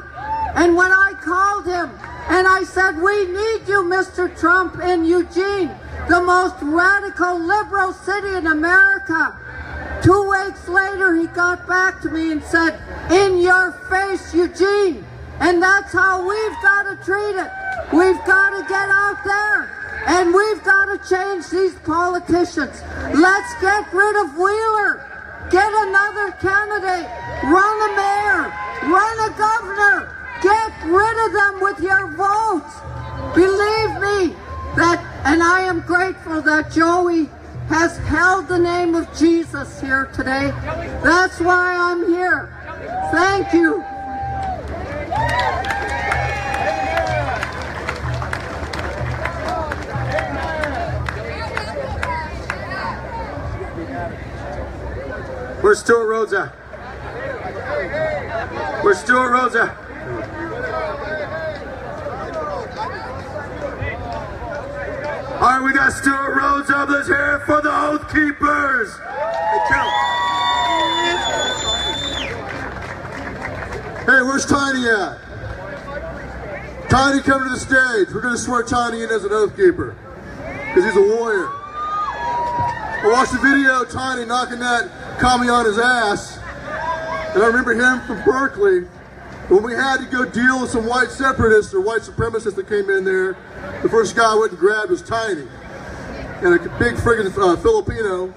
and when I called him and I said, "We need you, Mr. Trump, in Eugene, the most radical liberal city in America," 2 weeks later he got back to me and said, "In your face, Eugene." And that's how we've got to treat it. We've got to get out there and we've got to change these politicians. Let's get rid of Wheeler. Get another candidate. Run a mayor. Run a governor. Get rid of them with your votes. Believe me, and I am grateful that Joey has held the name of Jesus here today. That's why I'm here. Thank you. Where's Stuart Rhodes at? Where's Stuart Rhodes at? All right, we got Stuart Rhodes up. Let's hear it for the Oath Keepers. Hey, where's Tiny at? Tiny, come to the stage. We're going to swear Tiny in as an Oath Keeper because he's a warrior. I watched the video, Tiny knocking that commie on his ass, and I remember him from Berkeley. When we had to go deal with some white separatists or white supremacists that came in there, the first guy I went and grabbed was Tiny. And a big friggin' Filipino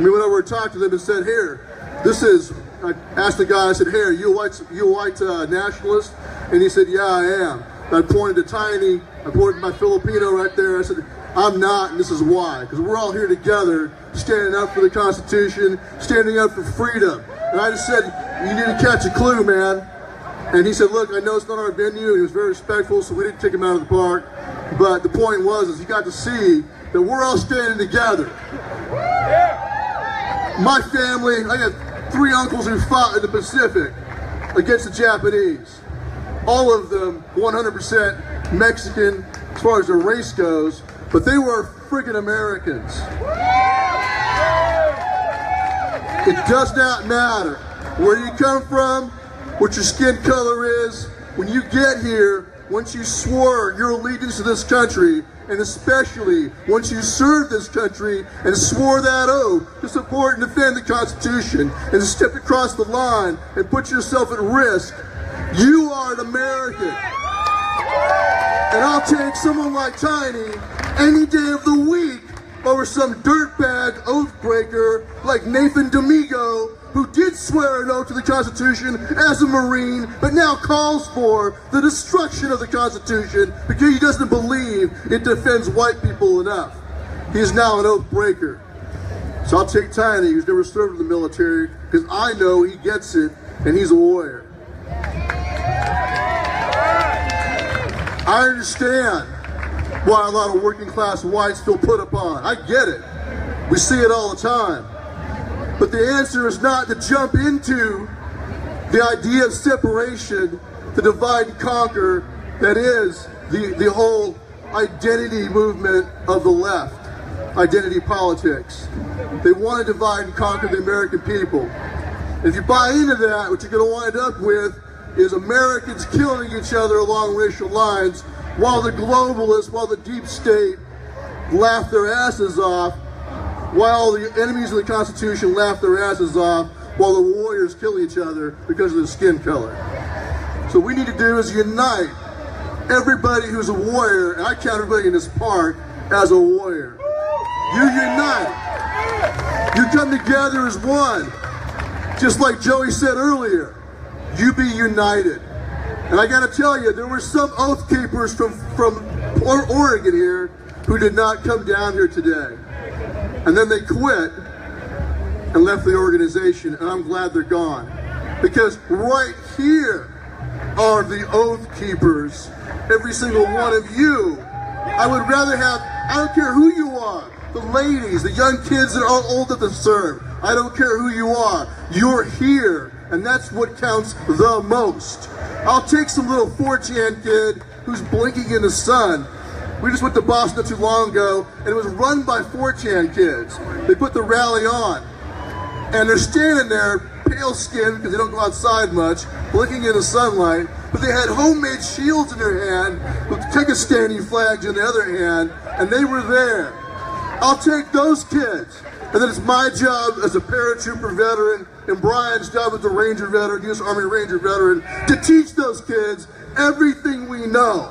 I mean, when I were talking to them and said, here, this is, I asked the guy, I said, here, you a white nationalist? And he said, yeah, I am. And I pointed to Tiny, I pointed to my Filipino right there. I said, I'm not, and this is why. Because we're all here together, standing up for the Constitution, standing up for freedom. And I just said, you need to catch a clue, man. And he said, look, I know it's not our venue, and he was very respectful, so we didn't kick him out of the park. But the point was, is he got to see that we're all standing together. My family, I got 3 uncles who fought in the Pacific against the Japanese. All of them 100% Mexican as far as their race goes, but they were freaking Americans. It does not matter where you come from, what your skin color is. When you get here, once you swore your allegiance to this country, and especially once you served this country and swore that oath to support and defend the Constitution and stepped across the line and put yourself at risk, you are an American. And I'll take someone like Tiny any day of the week over some dirtbag oath breaker like Nathan Domingo, who did swear an oath to the Constitution as a Marine, but now calls for the destruction of the Constitution because he doesn't believe it defends white people enough. He is now an oath breaker. So I'll take Tiny, who's never served in the military, because I know he gets it, and he's a warrior. I understand why a lot of working class whites feel put upon. I get it. We see it all the time. But the answer is not to jump into the idea of separation, the divide and conquer that is the whole identity movement of the left, identity politics. They want to divide and conquer the American people. If you buy into that, what you're going to wind up with is Americans killing each other along racial lines while the globalists, while the deep state laugh their asses off, while the enemies of the Constitution laugh their asses off, while the warriors kill each other because of their skin color. So what we need to do is unite everybody who's a warrior, and I count everybody in this park as a warrior. You unite. You come together as one. Just like Joey said earlier, you be united. And I gotta tell you, there were some oath keepers from Oregon here who did not come down here today. And then they quit and left the organization, and I'm glad they're gone. Because right here are the oath keepers, every single one of you. I would rather have, I don't care who you are, the ladies, the young kids that are old enough to serve, I don't care who you are, you're here, and that's what counts the most. I'll take some little 4chan kid who's blinking in the sun. We just went to Boston not too long ago, and it was run by 4chan kids. They put the rally on, and they're standing there, pale skinned because they don't go outside much, blinking in the sunlight, but they had homemade shields in their hand with Kyrgyzstani flags in the other hand, and they were there. I'll take those kids. And then it's my job as a paratrooper veteran and Brian's job as a Ranger veteran, U.S. Army Ranger veteran, to teach those kids everything we know.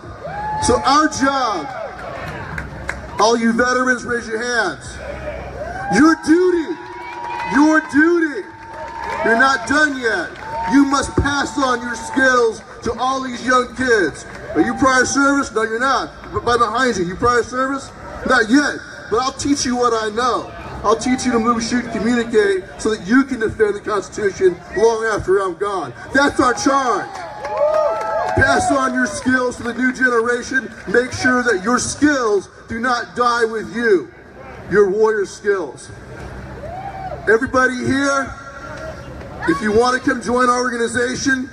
So our job, all you veterans, raise your hands. Your duty, you're not done yet. You must pass on your skills to all these young kids. Are you prior service? No, you're not. Right behind you, you prior service? Not yet, but I'll teach you what I know. I'll teach you to move, shoot, and communicate so that you can defend the Constitution long after I'm gone. That's our charge. Pass on your skills to the new generation. Make sure that your skills do not die with you. Your warrior skills. Everybody here, if you want to come join our organization,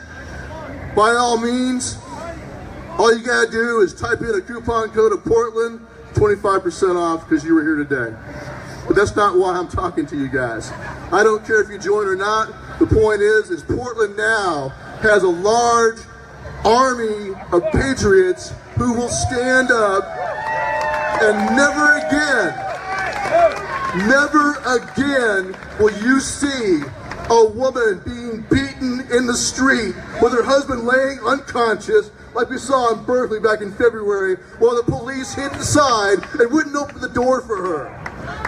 by all means, all you gotta do is type in a coupon code of Portland, 25% off because you were here today. But that's not why I'm talking to you guys. I don't care if you join or not. The point is Portland now has a large army of patriots who will stand up and never again will you see a woman being beaten in the street with her husband laying unconscious like we saw in Berkeley back in February while the police hid inside and wouldn't open the door for her.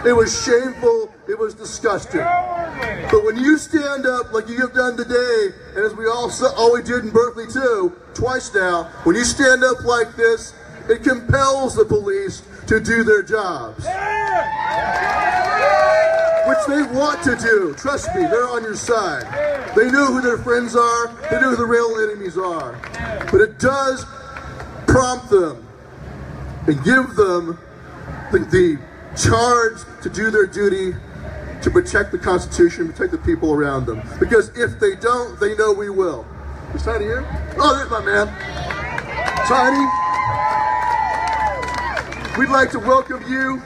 It was shameful, it was disgusting. But when you stand up like you have done today, and as we always did in Berkeley too, twice now, when you stand up like this, it compels the police to do their jobs. Which they want to do. Trust me, they're on your side. They know who their friends are, they know who the real enemies are. But it does prompt them and give them the charge to do their duty to protect the Constitution, protect the people around them. Because if they don't, they know we will. Is Tiny here? Oh, there's my man. Tiny, we'd like to welcome you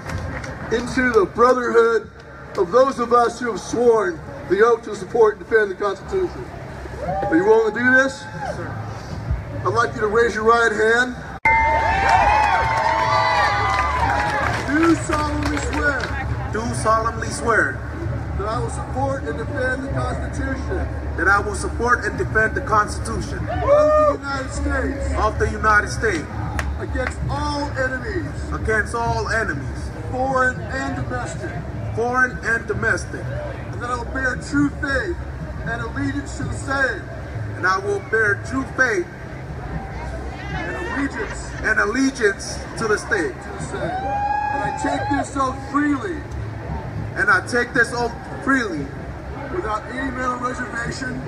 into the brotherhood of those of us who have sworn the oath to support and defend the Constitution. Are you willing to do this? Yes, sir. I'd like you to raise your right hand. Do solemnly swear. Do solemnly swear. That I will support and defend the Constitution. That I will support and defend the Constitution. Of the United States. Of the United States. Against all enemies. Against all enemies. Foreign and domestic. Foreign and domestic. And that I will bear true faith and allegiance to the same. And I will bear true faith and allegiance to the state. To the same. And I take this oath freely. And I take this oath freely. Without any mental reservation.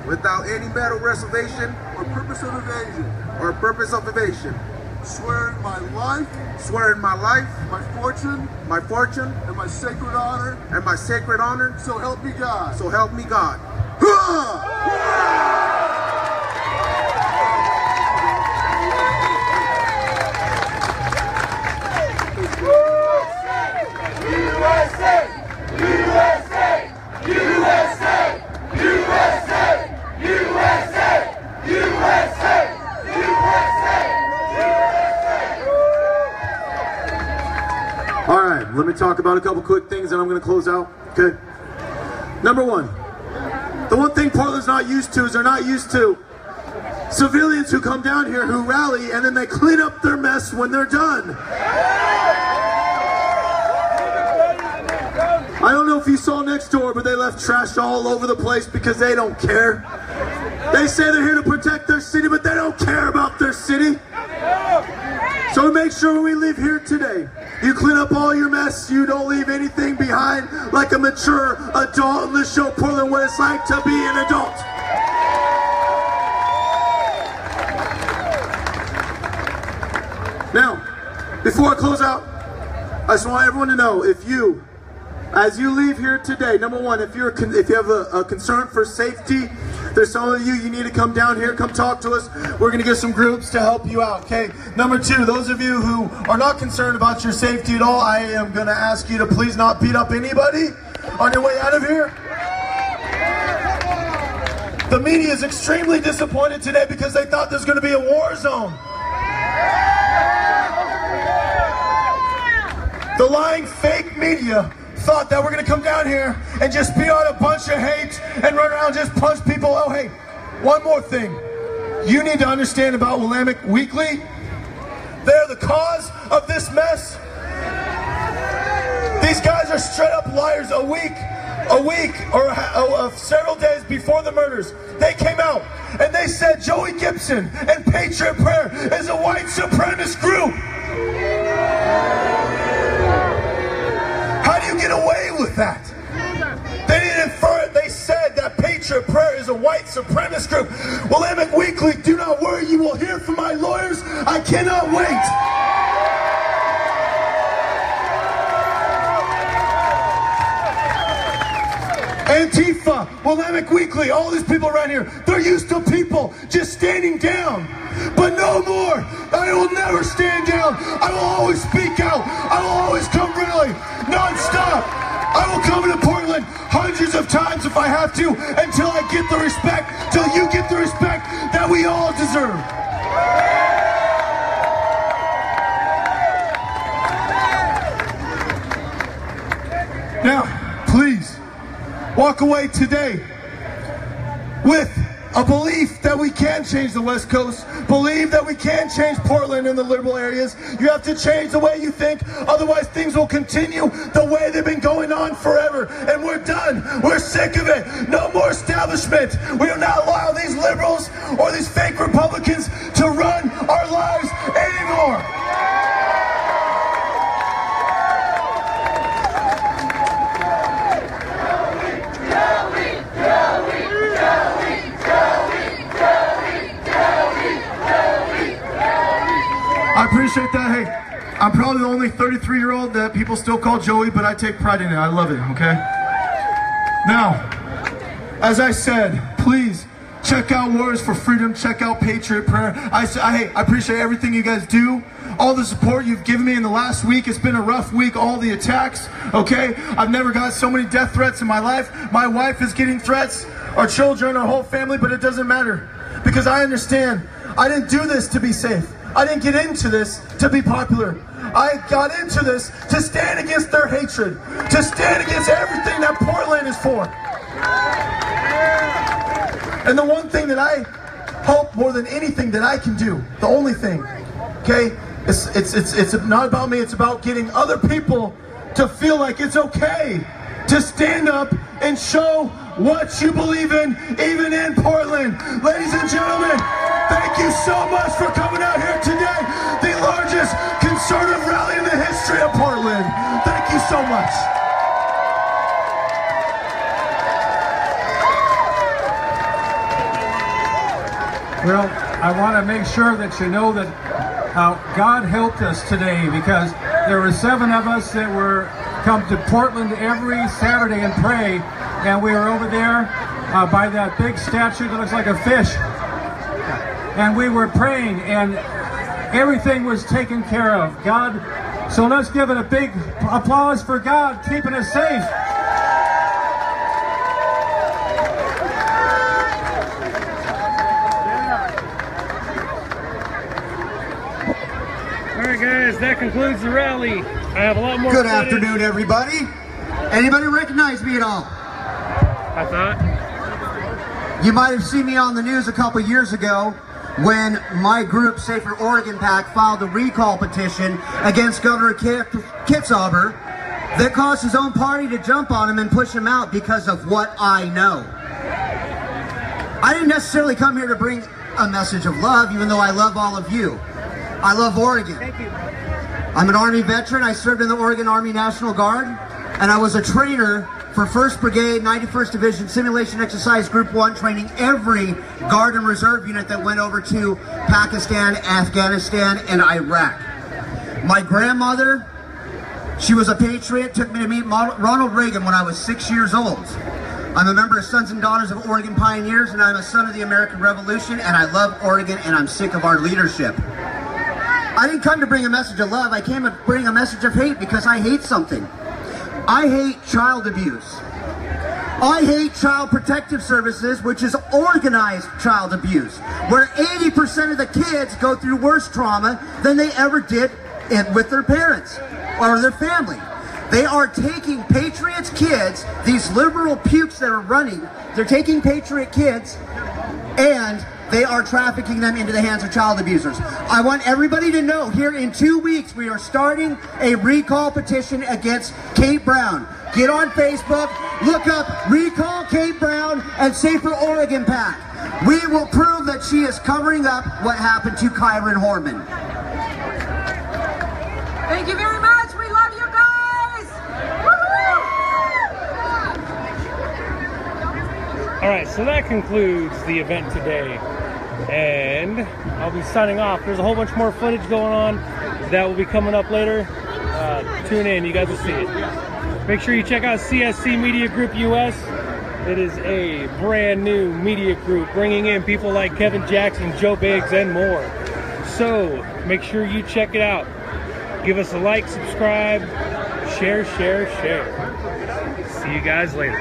Without any mental reservation. Or purpose of evasion. Or purpose of evasion. Swearing my life. Swearing my life. My fortune. My fortune. And my sacred honor. And my sacred honor. So help me God. So help me God. All right, let me talk about a couple quick things and I'm going to close out, okay? Number one, the one thing Portland's not used to is they're not used to civilians who come down here who rally and then they clean up their mess when they're done. I don't know if you saw next door, but they left trash all over the place because they don't care. They say they're here to protect their city, but they don't care about their city. So make sure when we leave here today, you clean up all your mess, you don't leave anything behind like a mature adult, and let's show Portland what it's like to be an adult. Now, before I close out, I just want everyone to know, if you, as you leave here today, number one, if you have a concern for safety, there's some of you need to come down here, come talk to us. We're going to get some groups to help you out, okay? Number two, those of you who are not concerned about your safety at all, I am going to ask you to please not beat up anybody on your way out of here. The media is extremely disappointed today because they thought there's going to be a war zone. The lying fake media thought that we're going to come down here and just spew out a bunch of hate and run around and just punch people. Oh, hey, one more thing. You need to understand about Willamette Weekly. They're the cause of this mess. These guys are straight up liars. A week or several days before the murders, they came out and they said Joey Gibson and Patriot Prayer is a white supremacist group. How do you get away with that? They didn't infer it. They said that Patriot Prayer is a white supremacist group. Willamette Weekly, do not worry. You will hear from my lawyers. I cannot wait. Antifa, Willamette Weekly, all these people around here, they're used to people just standing down. But no more. I will never stand down. I will always speak out. I will always come rally, non-stop. I will come into Portland hundreds of times if I have to until I get the respect, till you get the respect that we all deserve. Now, please, walk away today with a belief that we can change the West Coast, believe that we can change Portland and the liberal areas. You have to change the way you think, otherwise things will continue the way they've been going on forever. And we're done. We're sick of it. No more establishment. We will not allow these liberals or these fake Republicans to run our lives anymore. I appreciate that. Hey, I'm probably the only 33-year-old that people still call Joey, but I take pride in it. I love it, okay? Now, as I said, please check out Warriors for Freedom, check out Patriot Prayer. I appreciate everything you guys do, all the support you've given me in the last week. It's been a rough week, all the attacks, okay? I've never got so many death threats in my life. My wife is getting threats, our children, our whole family, but it doesn't matter because I understand I didn't do this to be safe. I didn't get into this to be popular. I got into this to stand against their hatred, to stand against everything that Portland is for. And the one thing that I hope more than anything that I can do, the only thing, okay, it's not about me, it's about getting other people to feel like it's okay to stand up and show what you believe in, even in Portland. Ladies and gentlemen, thank you so much for coming out here today. The largest conservative rally in the history of Portland. Thank you so much. Well, I want to make sure that you know that God helped us today, because there were 7 of us that were come to Portland every Saturday and pray, and we were over there by that big statue that looks like a fish, and we were praying, and everything was taken care of. God, so let's give it a big applause for God keeping us safe. Alright guys, that concludes the rally. I have a lot more Good footage. afternoon, everybody. Anybody recognize me at all? I thought. You might have seen me on the news a couple years ago when my group, Safer Oregon PAC, filed a recall petition against Governor Kitzhaber that caused his own party to jump on him and push him out because of what I know. I didn't necessarily come here to bring a message of love, even though I love all of you. I love Oregon. Thank you. I'm an Army veteran. I served in the Oregon Army National Guard, and I was a trainer for 1st Brigade, 91st Division, Simulation Exercise Group 1, training every Guard and Reserve unit that went over to Pakistan, Afghanistan, and Iraq. My grandmother, she was a patriot, took me to meet Ronald Reagan when I was 6 years old. I'm a member of Sons and Daughters of Oregon Pioneers, and I'm a son of the American Revolution, and I love Oregon, and I'm sick of our leadership. I didn't come to bring a message of love. I came to bring a message of hate because I hate something. I hate child abuse. I hate Child Protective Services, which is organized child abuse, where 80% of the kids go through worse trauma than they ever did with their parents or their family. They are taking Patriots' kids, these liberal pukes that are running, they're taking Patriot kids and they are trafficking them into the hands of child abusers. I want everybody to know here in 2 weeks we are starting a recall petition against Kate Brown. Get on Facebook, look up Recall Kate Brown and Safer Oregon PAC. We will prove that she is covering up what happened to Kyron Horman. Thank you very much. We love you guys. All right, so that concludes the event today. And I'll be signing off. There's a whole bunch more footage going on that will be coming up later. Tune in, you guys will see it. Make sure you check out CSC Media Group US. It is a brand new media group bringing in people like Kevin Jackson, Joe Biggs, and more. So make sure you check it out. Give us a like, subscribe, share. See you guys later.